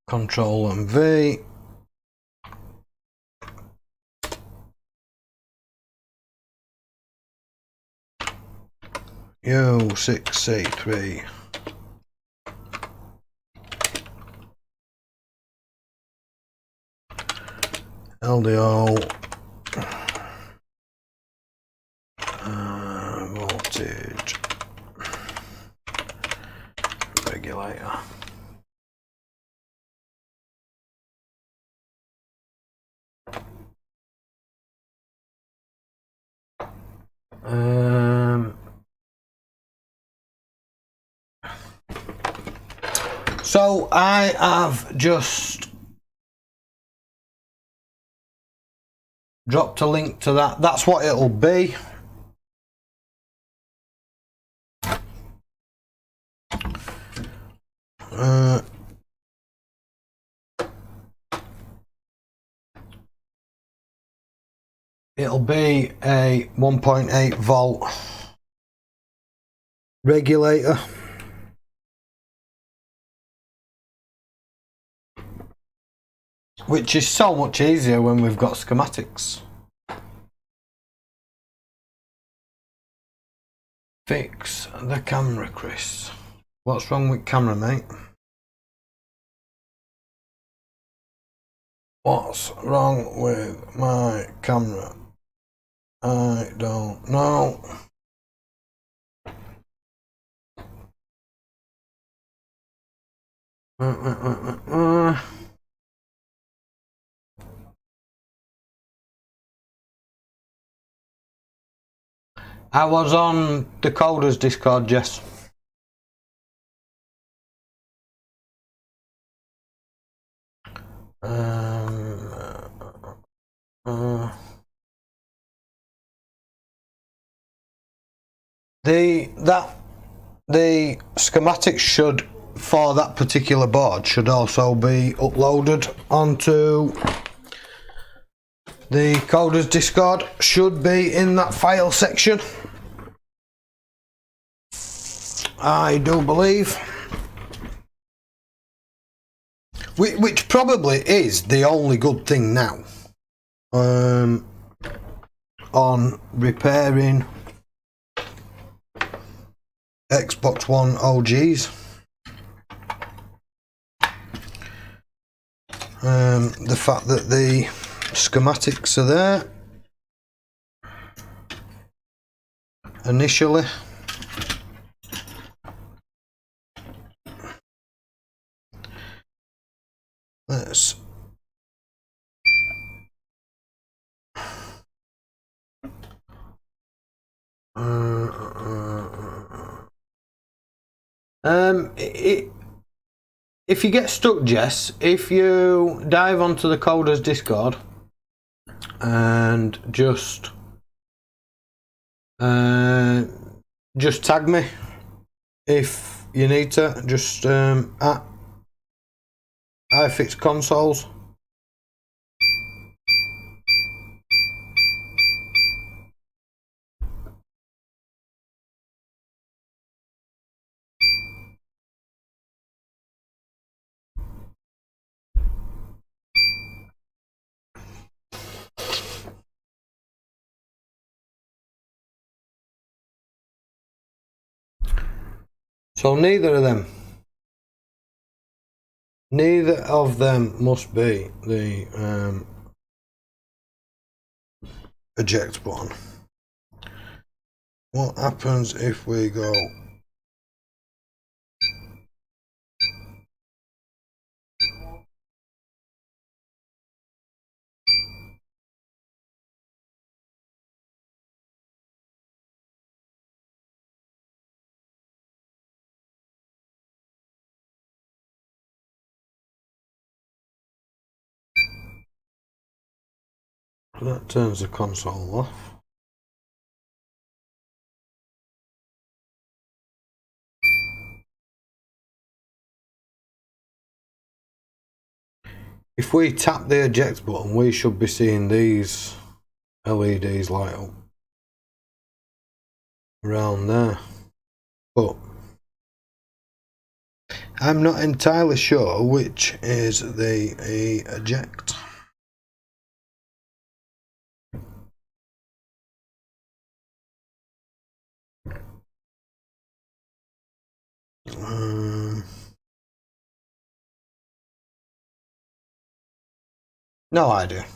Control and V. U6C3. LDO. Voltage. Regulator. So I have just dropped a link to that. That's what it'll be. it'll be a 1.8 volt regulator. Which is so much easier when we've got schematics. Fix the camera, Chris. What's wrong with camera, mate? What's wrong with my camera? I don't know. I was on the Coders Discord, Jess. The schematics should, for that particular board, should also be uploaded onto the Coders Discord. Should be in that file section, I do believe. Which probably is the only good thing now on repairing Xbox One OGs. The fact that the schematics are there initially. Let's if you get stuck, Jess, if you dive onto the Coders Discord and just tag me if you need to, just at iFix Consoles. So neither of them must be the eject button. What happens if we go that turns the console off. If we tap the eject button, we should be seeing these LEDs light up around there, but I'm not entirely sure which is the eject. No idea.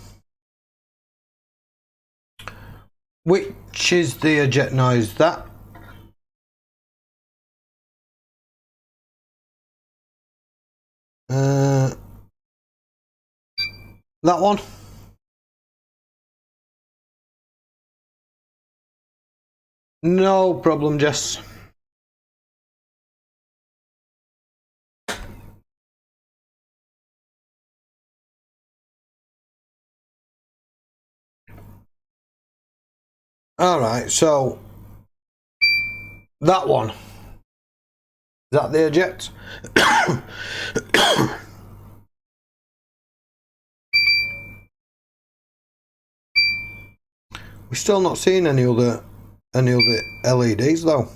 Which is the eject noise? That one? No problem, Jess. Alright, so that one. Is that the eject? We're still not seeing any other LEDs though.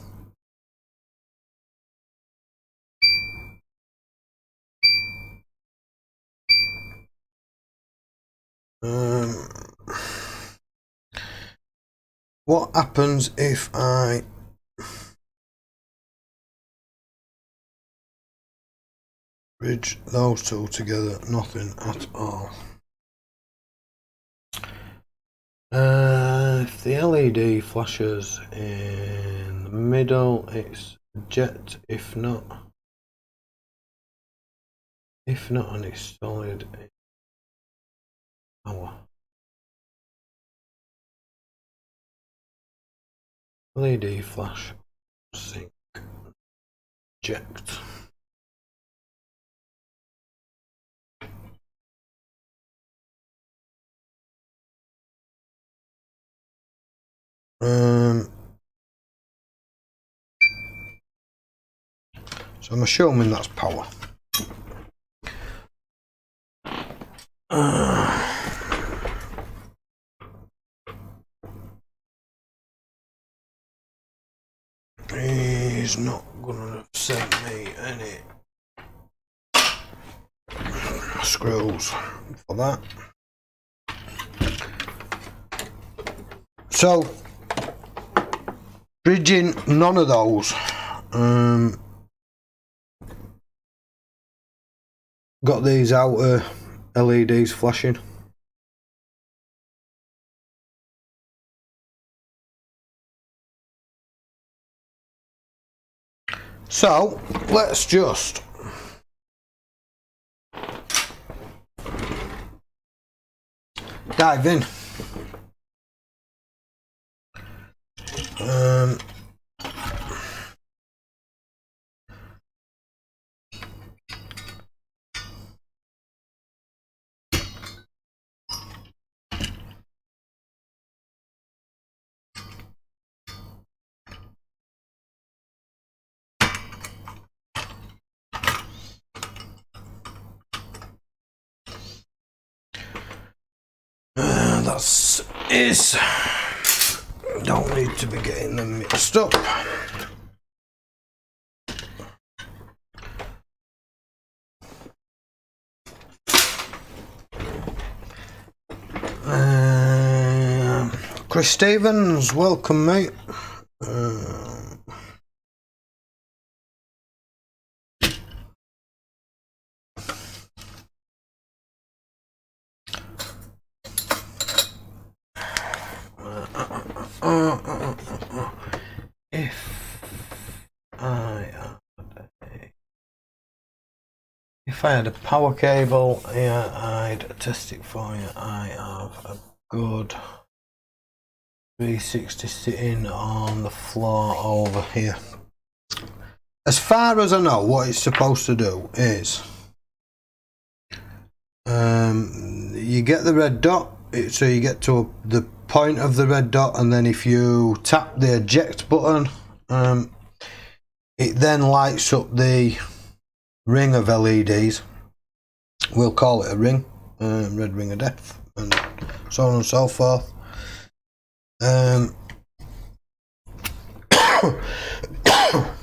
What happens if I bridge those two together? Nothing at all. If the LED flashes in the middle, it's jet. If not, and it's solid power. LED flash, sync, eject. So I'm assuming that's power. He's not gonna send me any screws for that. So bridging none of those. Got these outer LEDs flashing. So let's just dive in. That's is. Don't need to be getting them mixed up. Chris Stevens, welcome, mate. If I had a power cable here, I'd test it for you. I have a good 360 sitting on the floor over here. As far as I know, what it's supposed to do is you get the red dot, so you get to the point of the red dot, and then if you tap the eject button, it then lights up the ring of LEDs. We'll call it a ring, red ring of death, and so on and so forth.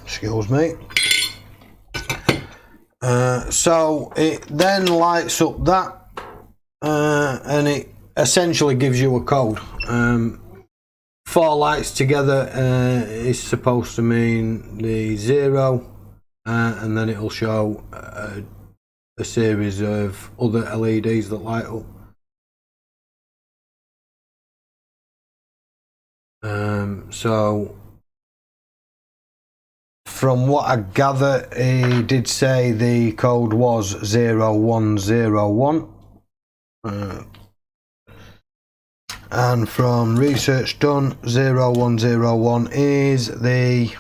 Excuse me. So it then lights up that, and it essentially gives you a code. 4 lights together is supposed to mean the 0, and then it'll show a series of other LEDs that light up. So from what I gather, he did say the code was 0101, and from research done, 0101 is the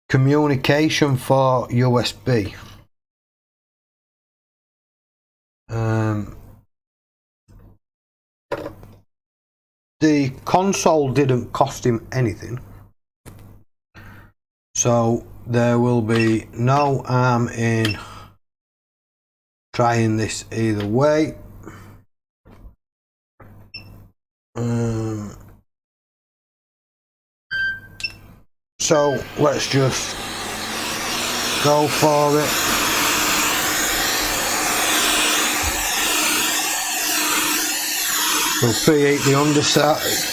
communication for USB. The console didn't cost him anything, so there will be no harm in trying this either way. So let's just go for it. We'll preheat the underside.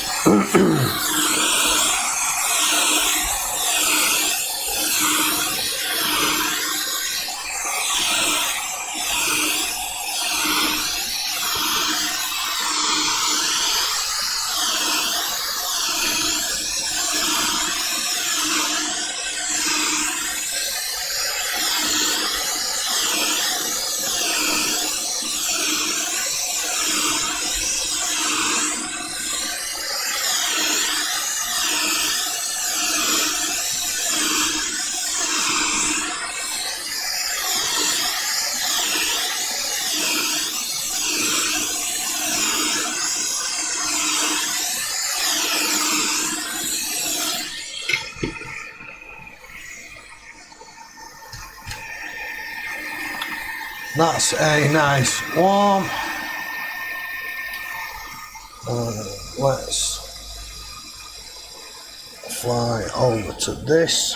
That's a nice warm. Let's fly over to this.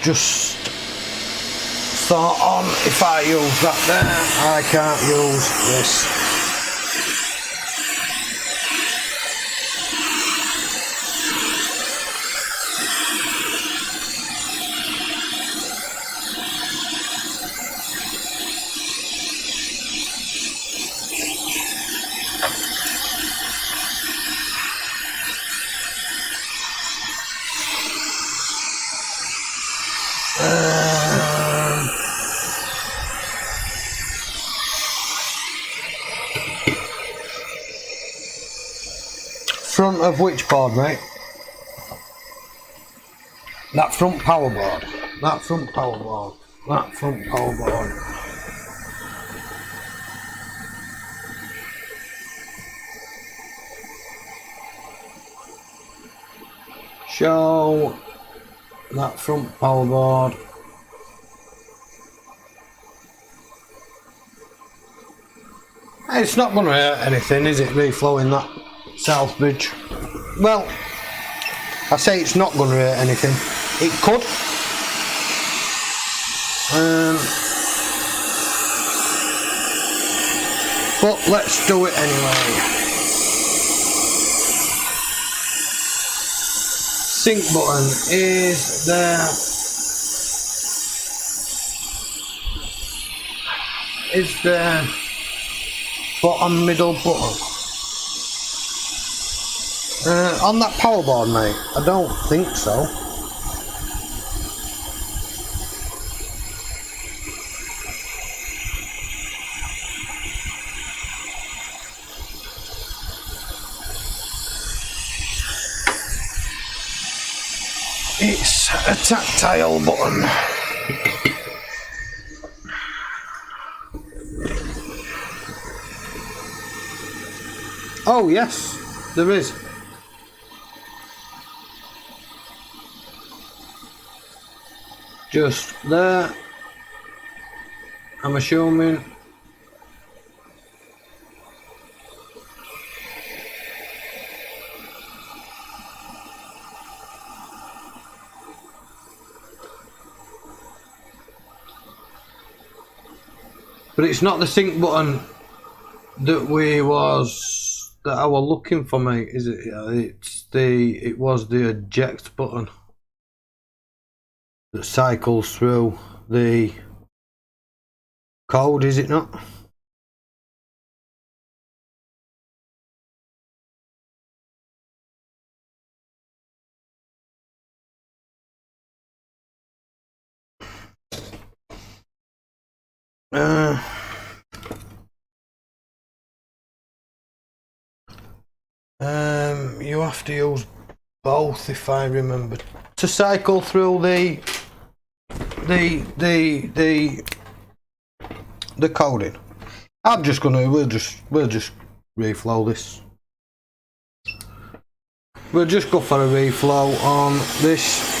Just thought on, if I use that there, I can't use this. Front of which board, mate? That front power board. That front power board. That front power board. Show that front power board. It's not going to hurt anything, is it, reflowing that Southbridge? Well, I say it's not going to hurt anything. It could. But let's do it anyway. Sync button is there. Is there bottom middle button? On that power board, mate, I don't think so. It's a tactile button. Oh yes, there is. Just there, I'm assuming. But it's not the sync button that I was looking for, mate, is it? It was the eject button that cycles through the code, is it not? You have to use both, if I remember, to cycle through the the coding. We'll just reflow this. We'll just go for a reflow on this.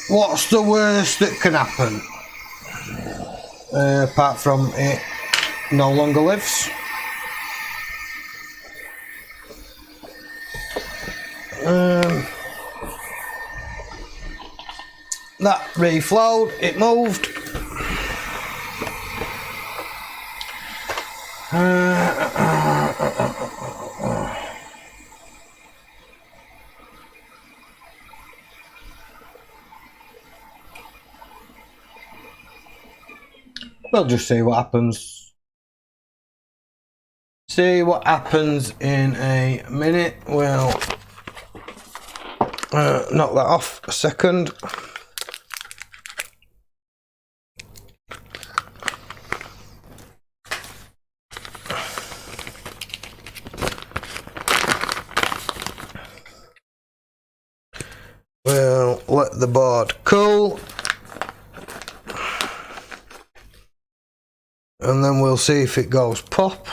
What's the worst that can happen? Apart from it no longer lives. That reflowed, it moved. We'll just see what happens. See what happens in a minute. We'll knock that off a second. We'll let the board cool. And then we'll see if it goes pop.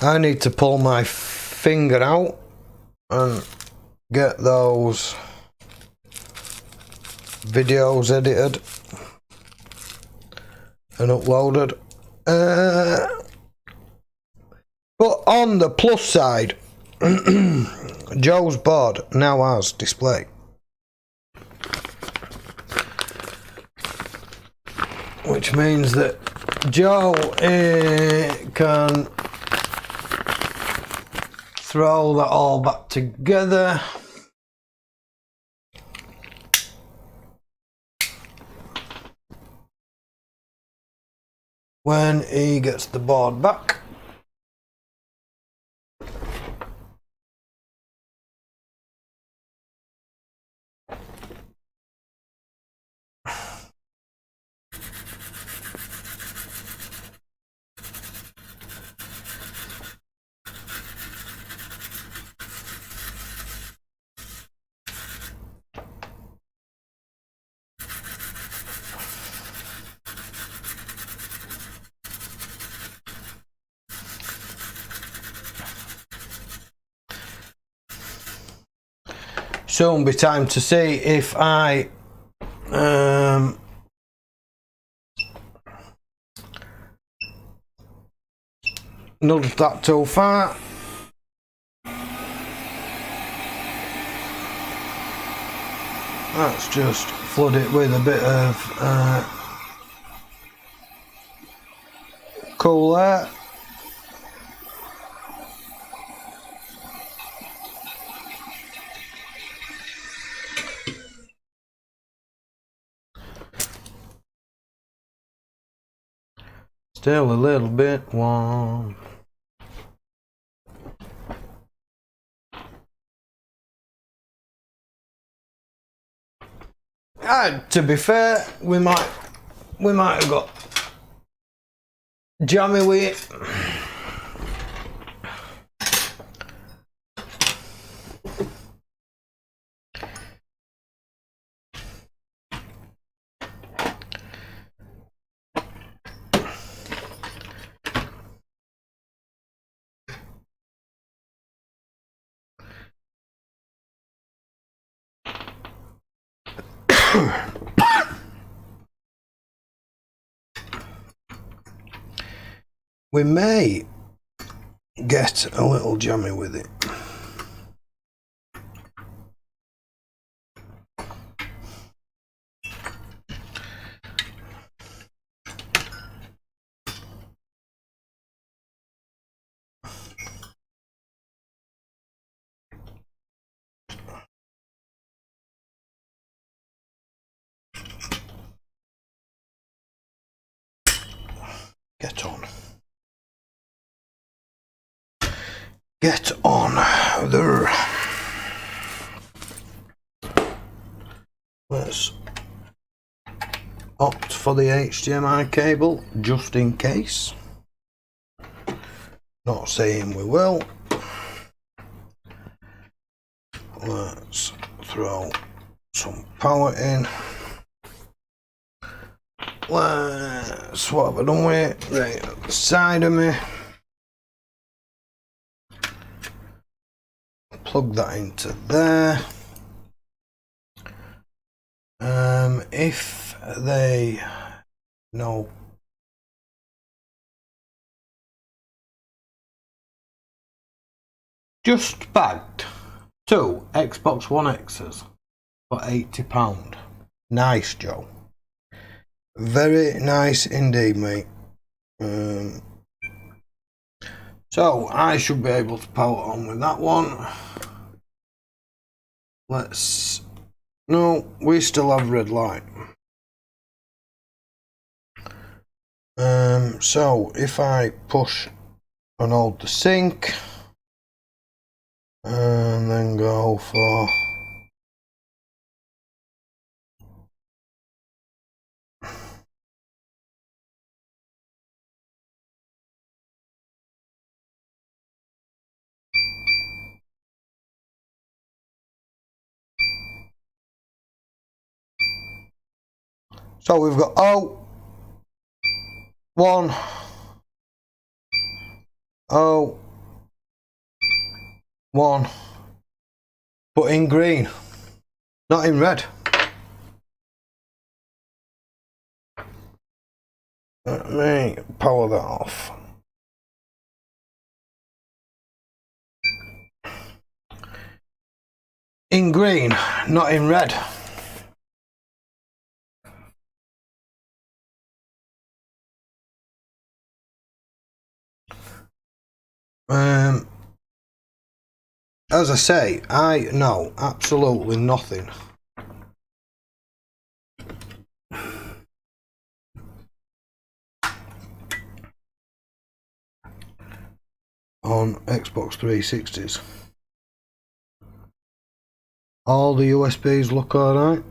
I need to pull my finger out and get those videos edited and uploaded. But on the plus side, Joe's board now has display, which means that Joe can throw that all back together. When he gets the board back. Soon be time to see if I nudged that too far. Let's just flood it with a bit of cool air. Still a little bit warm. To be fair, we might have got jammy with it. We may get a little jammy with it. Get on. Get on there. Let's opt for the HDMI cable just in case. Not saying we will. Let's throw some power in. Let's, what have I done with it? Right at the side of me. Plug that into there. If they no just bagged 2 Xbox One X's for £80. Nice, Joe. Very nice indeed, mate. So I should be able to power on with that one. Let's. No, we still have red light. So if I push and hold the sync and then go for so we've got 0, 1, 0, 1, but in green, not in red. Let me power that off. In green, not in red. As I say, I know absolutely nothing on Xbox 360s. All the USBs look alright.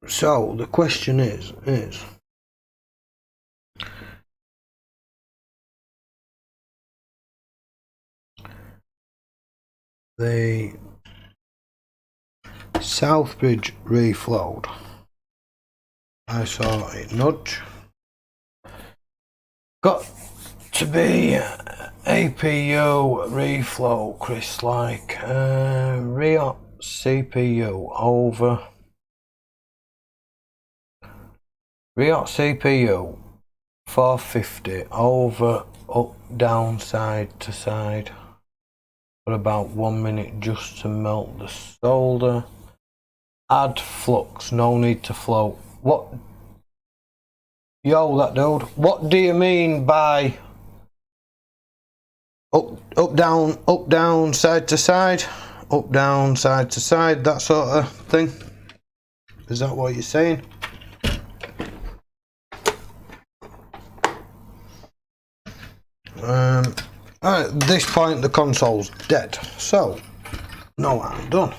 So the question is the Southbridge reflowed. I saw it nudge. Got to be APU reflow, Chris, like Riot CPU over Riot CPU 450 over up down side to side for about 1 minute just to melt the solder. Add flux, no need to flow. What Yo, that dude. What do you mean by up, down, side to side? Up, down, side to side, that sort of thing? Is that what you're saying? At this point, the console's dead, so no harm done.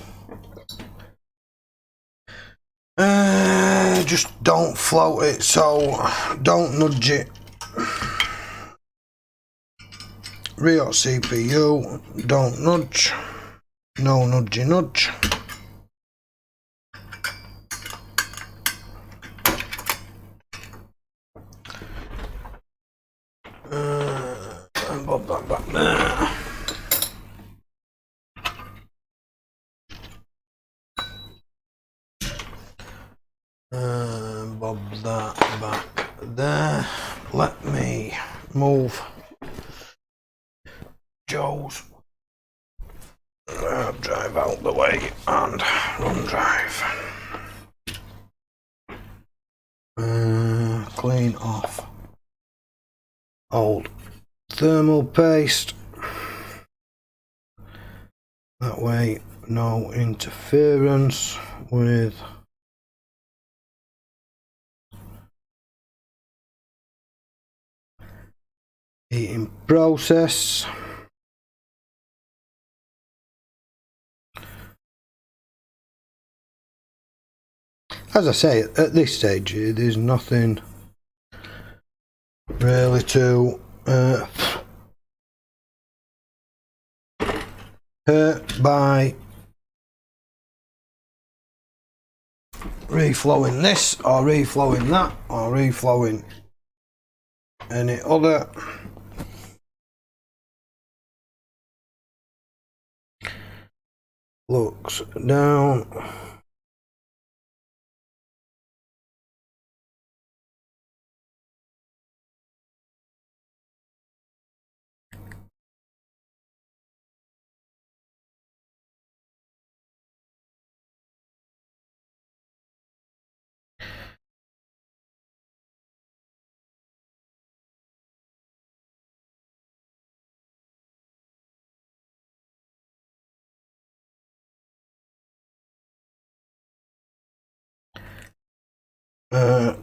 Just don't float it, so don't nudge it. Real CPU, don't nudge. No nudgy nudge. And bob that back there. Bob that back there. Let me move Joe's drive out the way and run drive. Clean off old thermal paste. That way, no interference with heating process. As I say, at this stage, there's nothing really to hurt by reflowing this or reflowing that or reflowing any other. Looks down.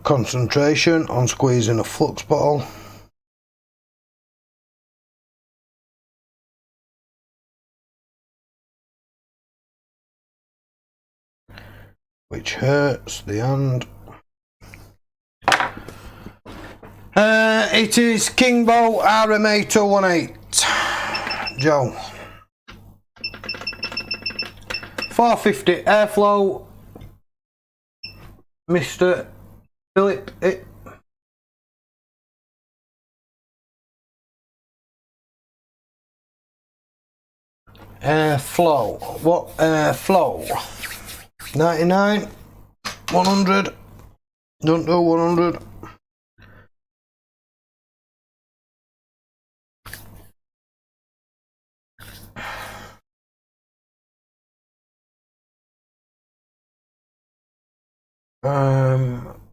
Concentration on squeezing a flux bottle. Which hurts the hand. It is Kingbo RMA 218. Joe. 450 airflow. Mr. Philip, it. Airflow. What airflow? 99, 100. Don't do 100.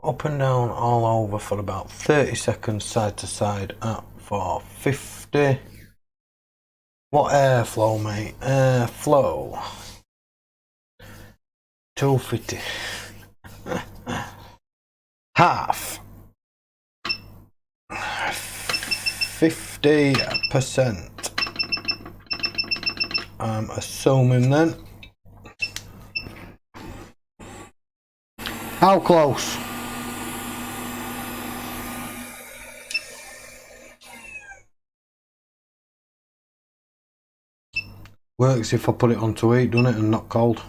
Up and down all over for about 30 seconds side to side at 450. What airflow, mate? Airflow 250. Half 50%. I'm assuming then. How close? Works if I put it on to heat, doesn't it, and not cold.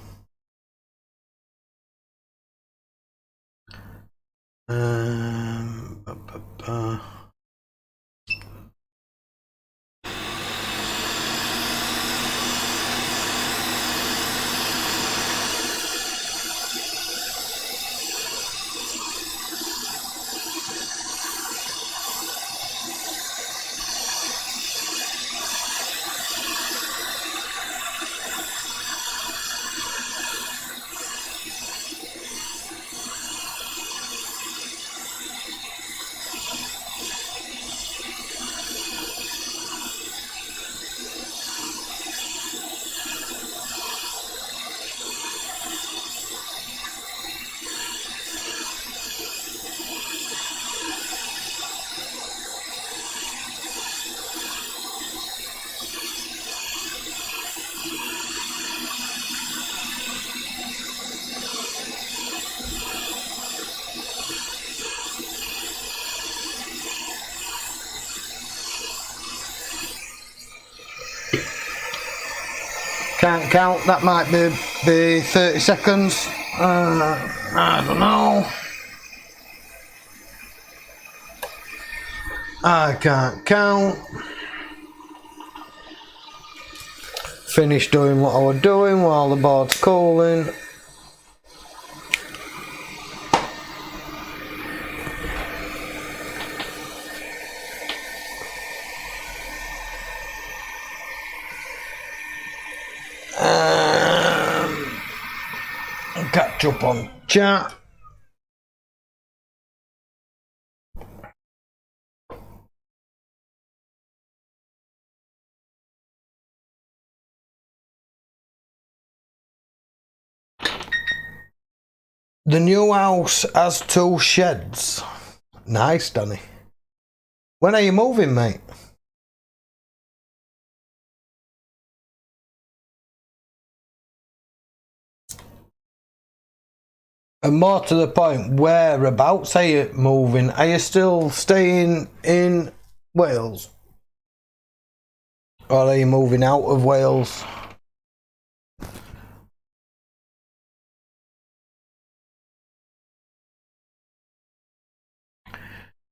Can't count. That might be 30 seconds. I don't know. I can't count. Finished doing what I was doing while the board's cooling. Catch up on chat. The new house has 2 sheds. Nice, Danny. When are you moving, mate? And more to the point, whereabouts are you moving? Are you still staying in Wales? Or are you moving out of Wales?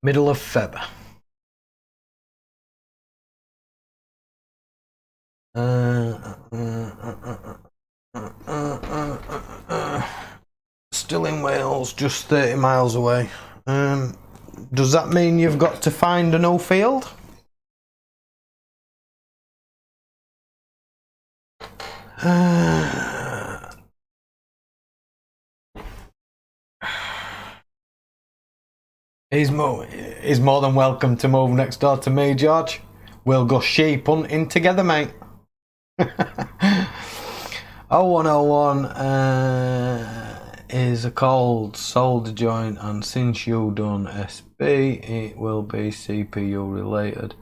Middle of Feb. Still in Wales, just 30 miles away. Does that mean you've got to find a new field? He's more than welcome to move next door to me, George. We'll go sheep hunting together, mate. 0101 is a cold solder joint, and since you done SB, it will be CPU related.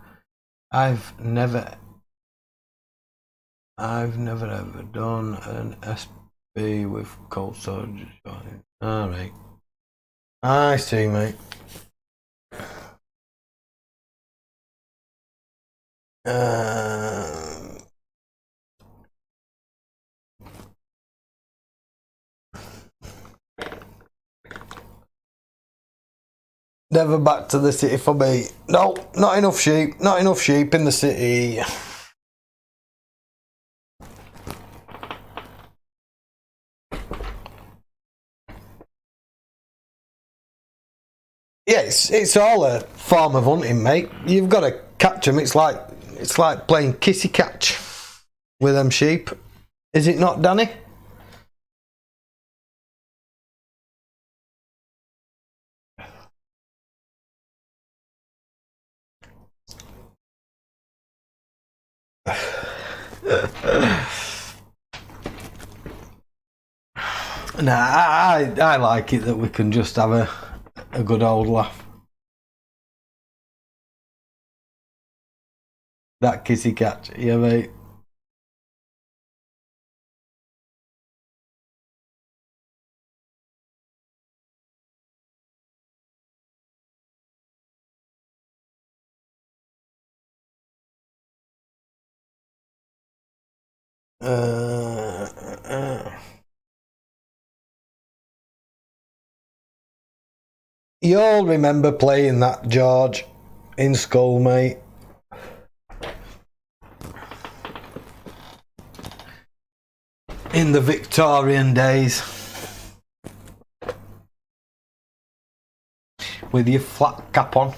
I've never ever done an SB with cold solder joint. Alright. I see, mate. Never back to the city for me. No, not enough sheep. Not enough sheep in the city. Yeah, it's all a form of hunting, mate. You've got to catch them. It's like playing kissy catch with them sheep. Is it not, Danny? Nah, I like it that we can just have a good old laugh. That kissy catch, yeah, mate. You all remember playing that, George, in school, mate. In the Victorian days. With your flat cap on.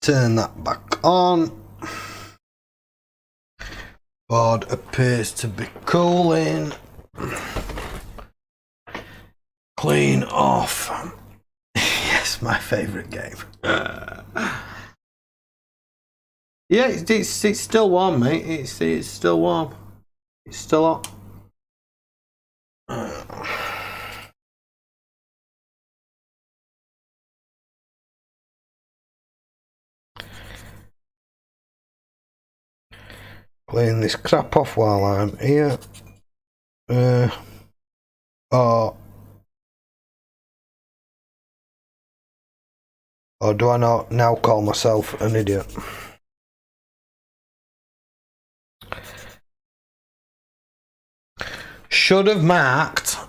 Turn that back on. Board appears to be cooling. Clean off. Yes, my favourite game. Yeah, it's still warm, mate. It's still warm. It's still hot. Clean this crap off while I'm here. Oh, Or do I not now call myself an idiot? Should have marked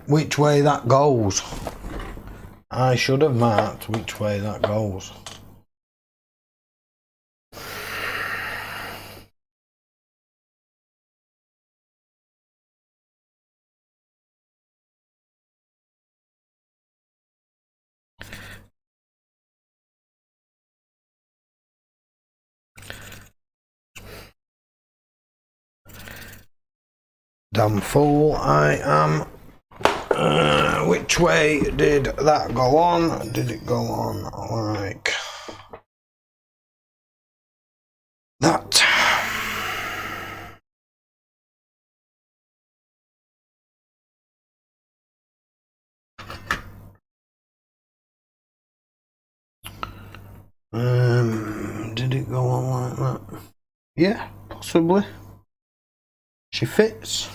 which way that goes. I should have marked which way that goes. Damn fool I am. Which way did that go on? Did it go on like that? Did it go on like that? Yeah, possibly. She fits.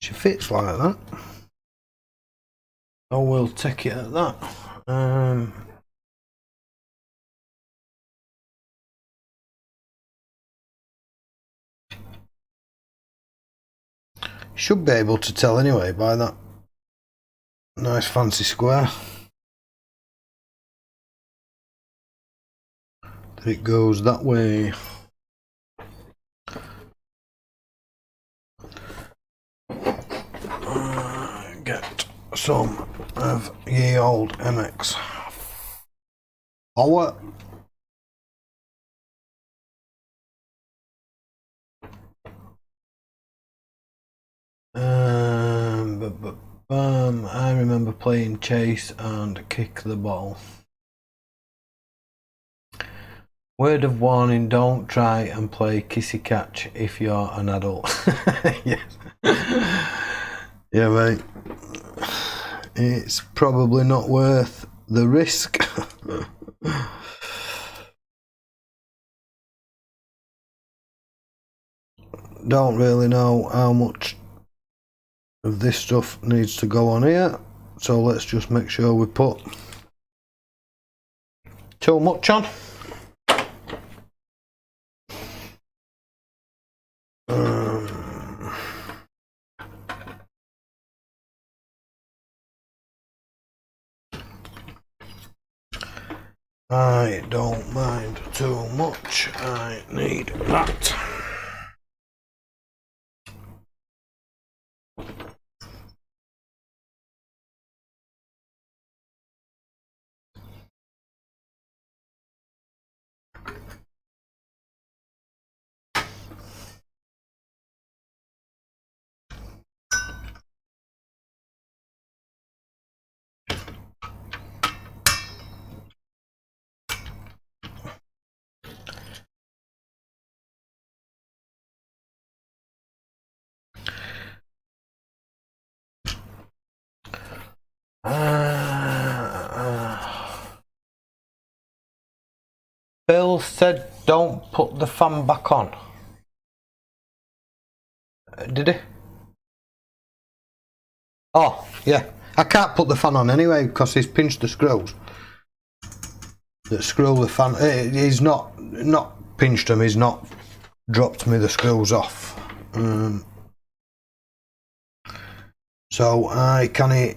She fits like that. Oh, we'll take it at that. Should be able to tell anyway by that nice fancy square that it goes that way. Get some of ye old MX power. I remember playing chase and kick the ball. Word of warning, don't try and play kissy catch if you're an adult. Yes. Yeah, mate. It's probably not worth the risk. Don't really know how much of this stuff needs to go on here, so let's just make sure we put too much on. I don't mind too much. I need that. Bill said don't put the fan back on. Did he? Oh, yeah. I can't put the fan on anyway because he's pinched the screws that screw the fan. He's not pinched them, he's not dropped me the screws off. So I can't.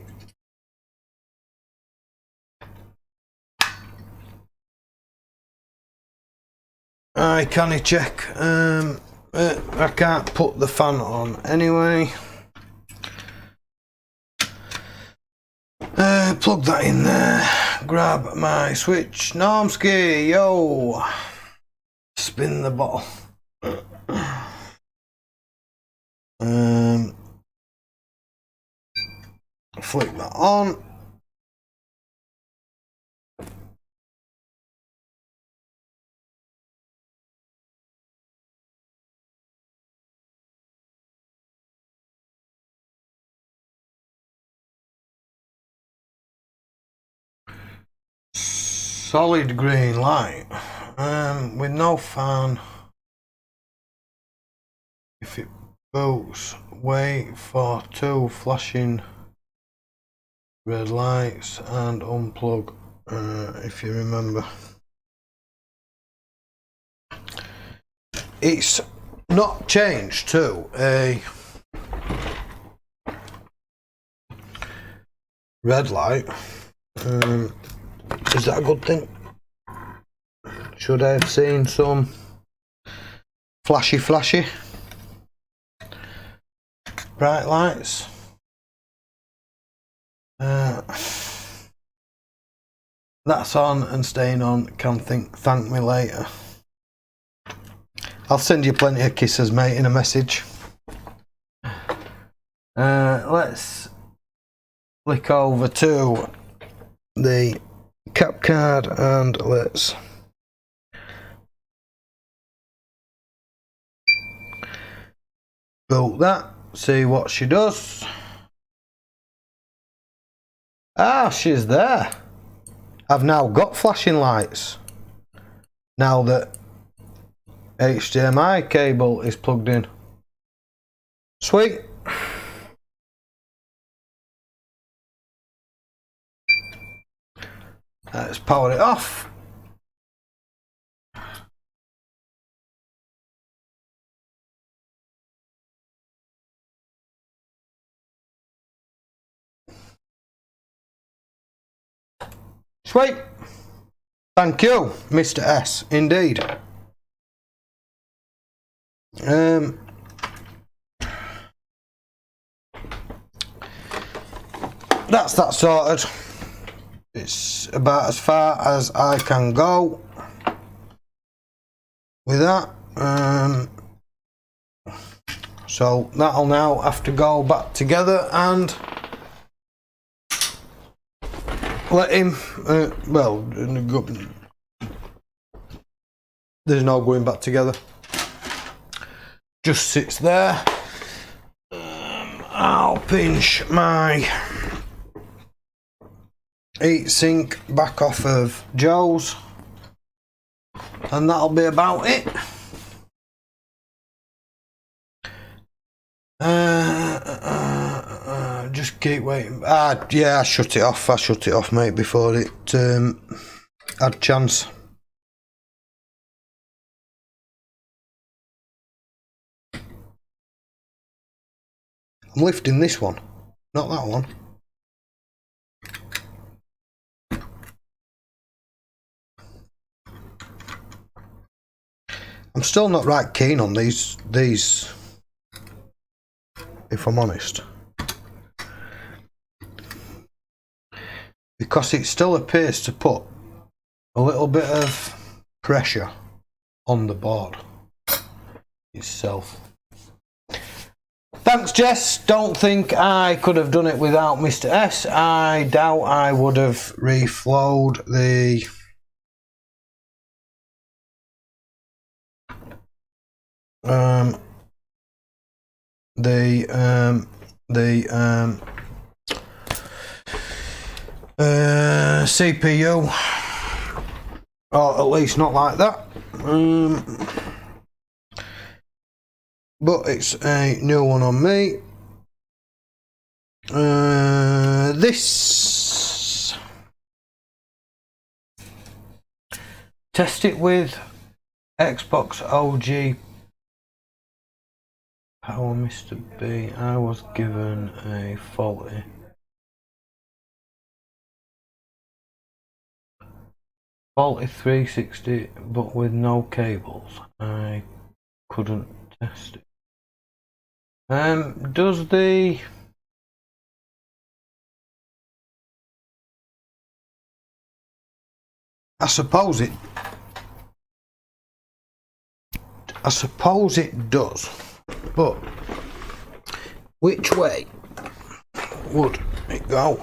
I can't check. I can't put the fan on anyway. Plug that in there. Grab my switch. Normski, yo. Spin the bottle. Flick that on. Solid green light. With no fan. If it boots, wait for 2 flashing red lights and unplug if you remember. It's not changed to a red light. Is that a good thing? Should I have seen some flashy bright lights? That's on and staying on. Can thank me later. I'll send you plenty of kisses, mate, in a message. Let's flick over to the cap card and let's build that, see what she does. Ah, she's there. I've now got flashing lights now that HDMI cable is plugged in. Sweet. Let's power it off. Sweet. Thank you, Mr. S. Indeed. That's that sorted. It's about as far as I can go with that. So that'll now have to go back together and let him, well, there's no going back together. Just sits there. I'll pinch my heatsink back off of Joe's and that'll be about it. Just keep waiting. Yeah, I shut it off, mate, before it had chance. I'm lifting this one, not that one. I'm still not right keen on these, if I'm honest. Because it still appears to put a little bit of pressure on the board itself. Thanks, Jess. Don't think I could have done it without Mr. S. I doubt I would have reflowed the CPU, or at least not like that. But it's a new one on me. This, test it with Xbox OG Power Mr. B. I was given a faulty faulty 360 but with no cables. I couldn't test it. Does the I suppose it does, but which way would it go?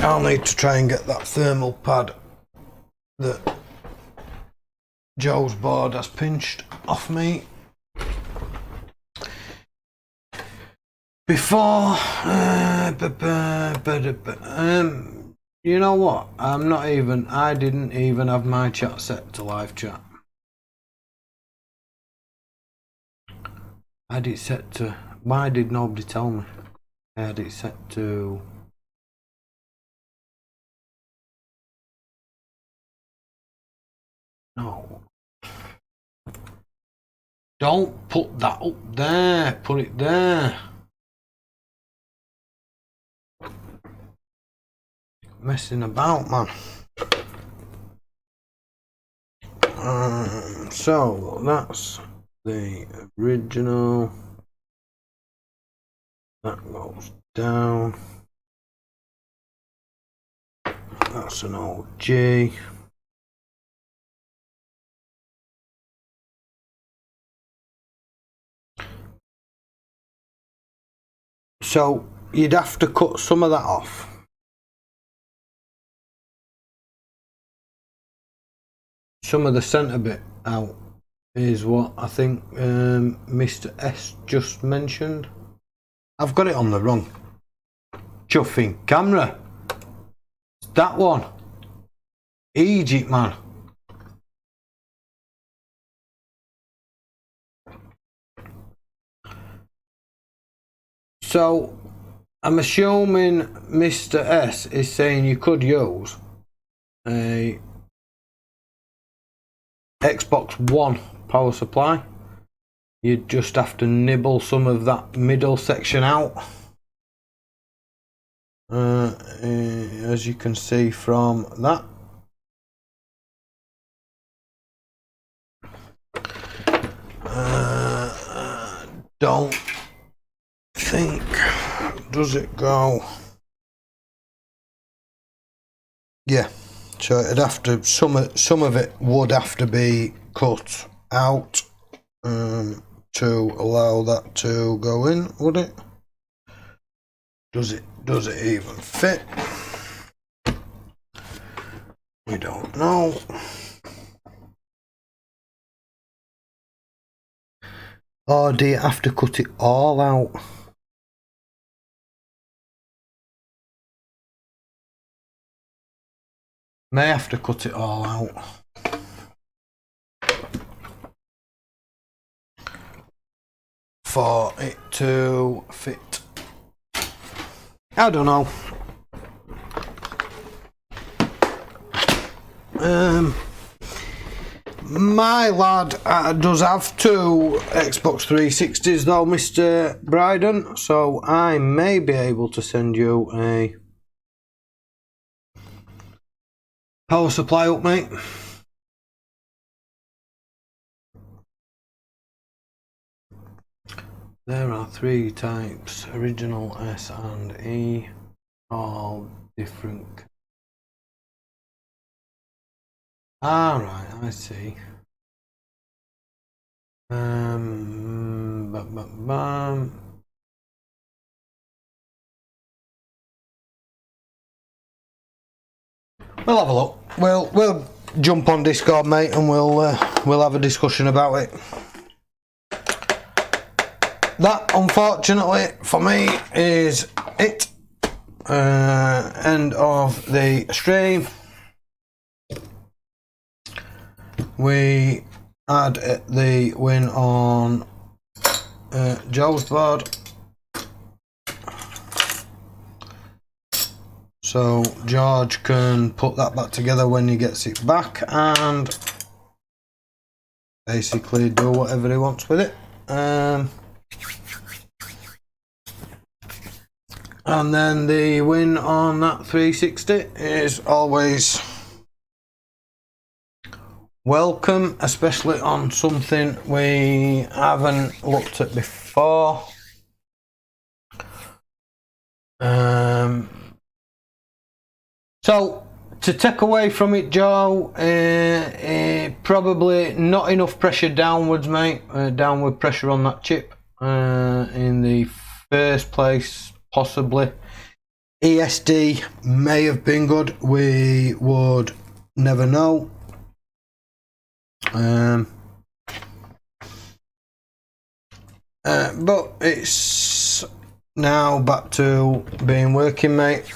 I'll need to try and get that thermal pad that Joe's board has pinched off me before. You know what? I didn't even have my chat set to live chat. I had it set to. Why did nobody tell me? I had it set to. No. Don't put that up there. Put it there. Messing about, man. So that's the original. That goes down. That's an OG. So you'd have to cut some of that off. Some of the centre bit out is what I think Mr. S just mentioned. I've got it on the wrong chuffing camera. It's that one. Egypt, man. So I'm assuming Mr. S is saying you could use a Xbox One power supply. You'd just have to nibble some of that middle section out. As you can see from that. Don't think, does it go? Yeah, so it'd have to, some of it would have to be cut out to allow that to go in, would it? Does it even fit? We don't know. Or do you have to cut it all out? May have to cut it all out. For it to fit. I don't know. My lad does have two Xbox 360s though, Mr. Bryden, so I may be able to send you a power supply up, mate. There are three types, original, S and E, all different. Right, I see. We'll have a look. We'll jump on Discord, mate, and we'll have a discussion about it. That, unfortunately, for me, is it. End of the stream. We had the win on Joe's board. So George can put that back together when he gets it back and basically do whatever he wants with it. And then the win on that 360 is always welcome, especially on something we haven't looked at before. So to take away from it, Joe, probably not enough pressure downwards, mate. Downward pressure on that chip in the first place, possibly. ESD may have been good. We would never know. But it's now back to being working, mate.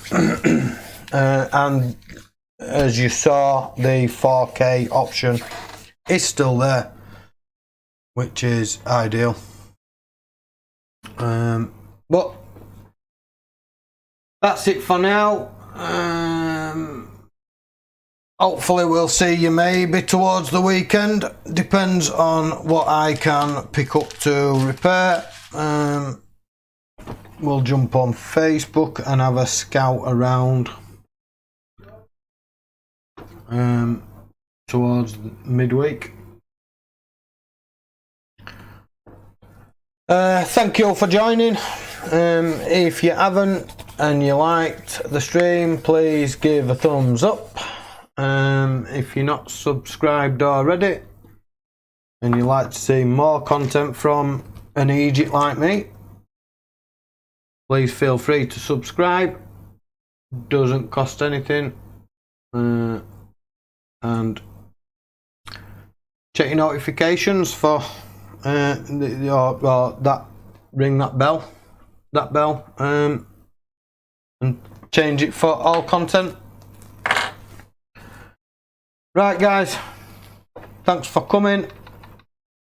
And as you saw, the 4K option is still there, which is ideal. But that's it for now. Hopefully we'll see you maybe towards the weekend. Depends on what I can pick up to repair. We'll jump on Facebook and have a scout around towards midweek. Thank you all for joining. If you haven't and you liked the stream, please give a thumbs up. If you're not subscribed already and you like to see more content from an Egypt like me, please feel free to subscribe. Doesn't cost anything. And check your notifications for ring that bell, and change it for all content. Right guys, thanks for coming.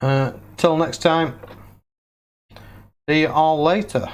Till next time, see you all later.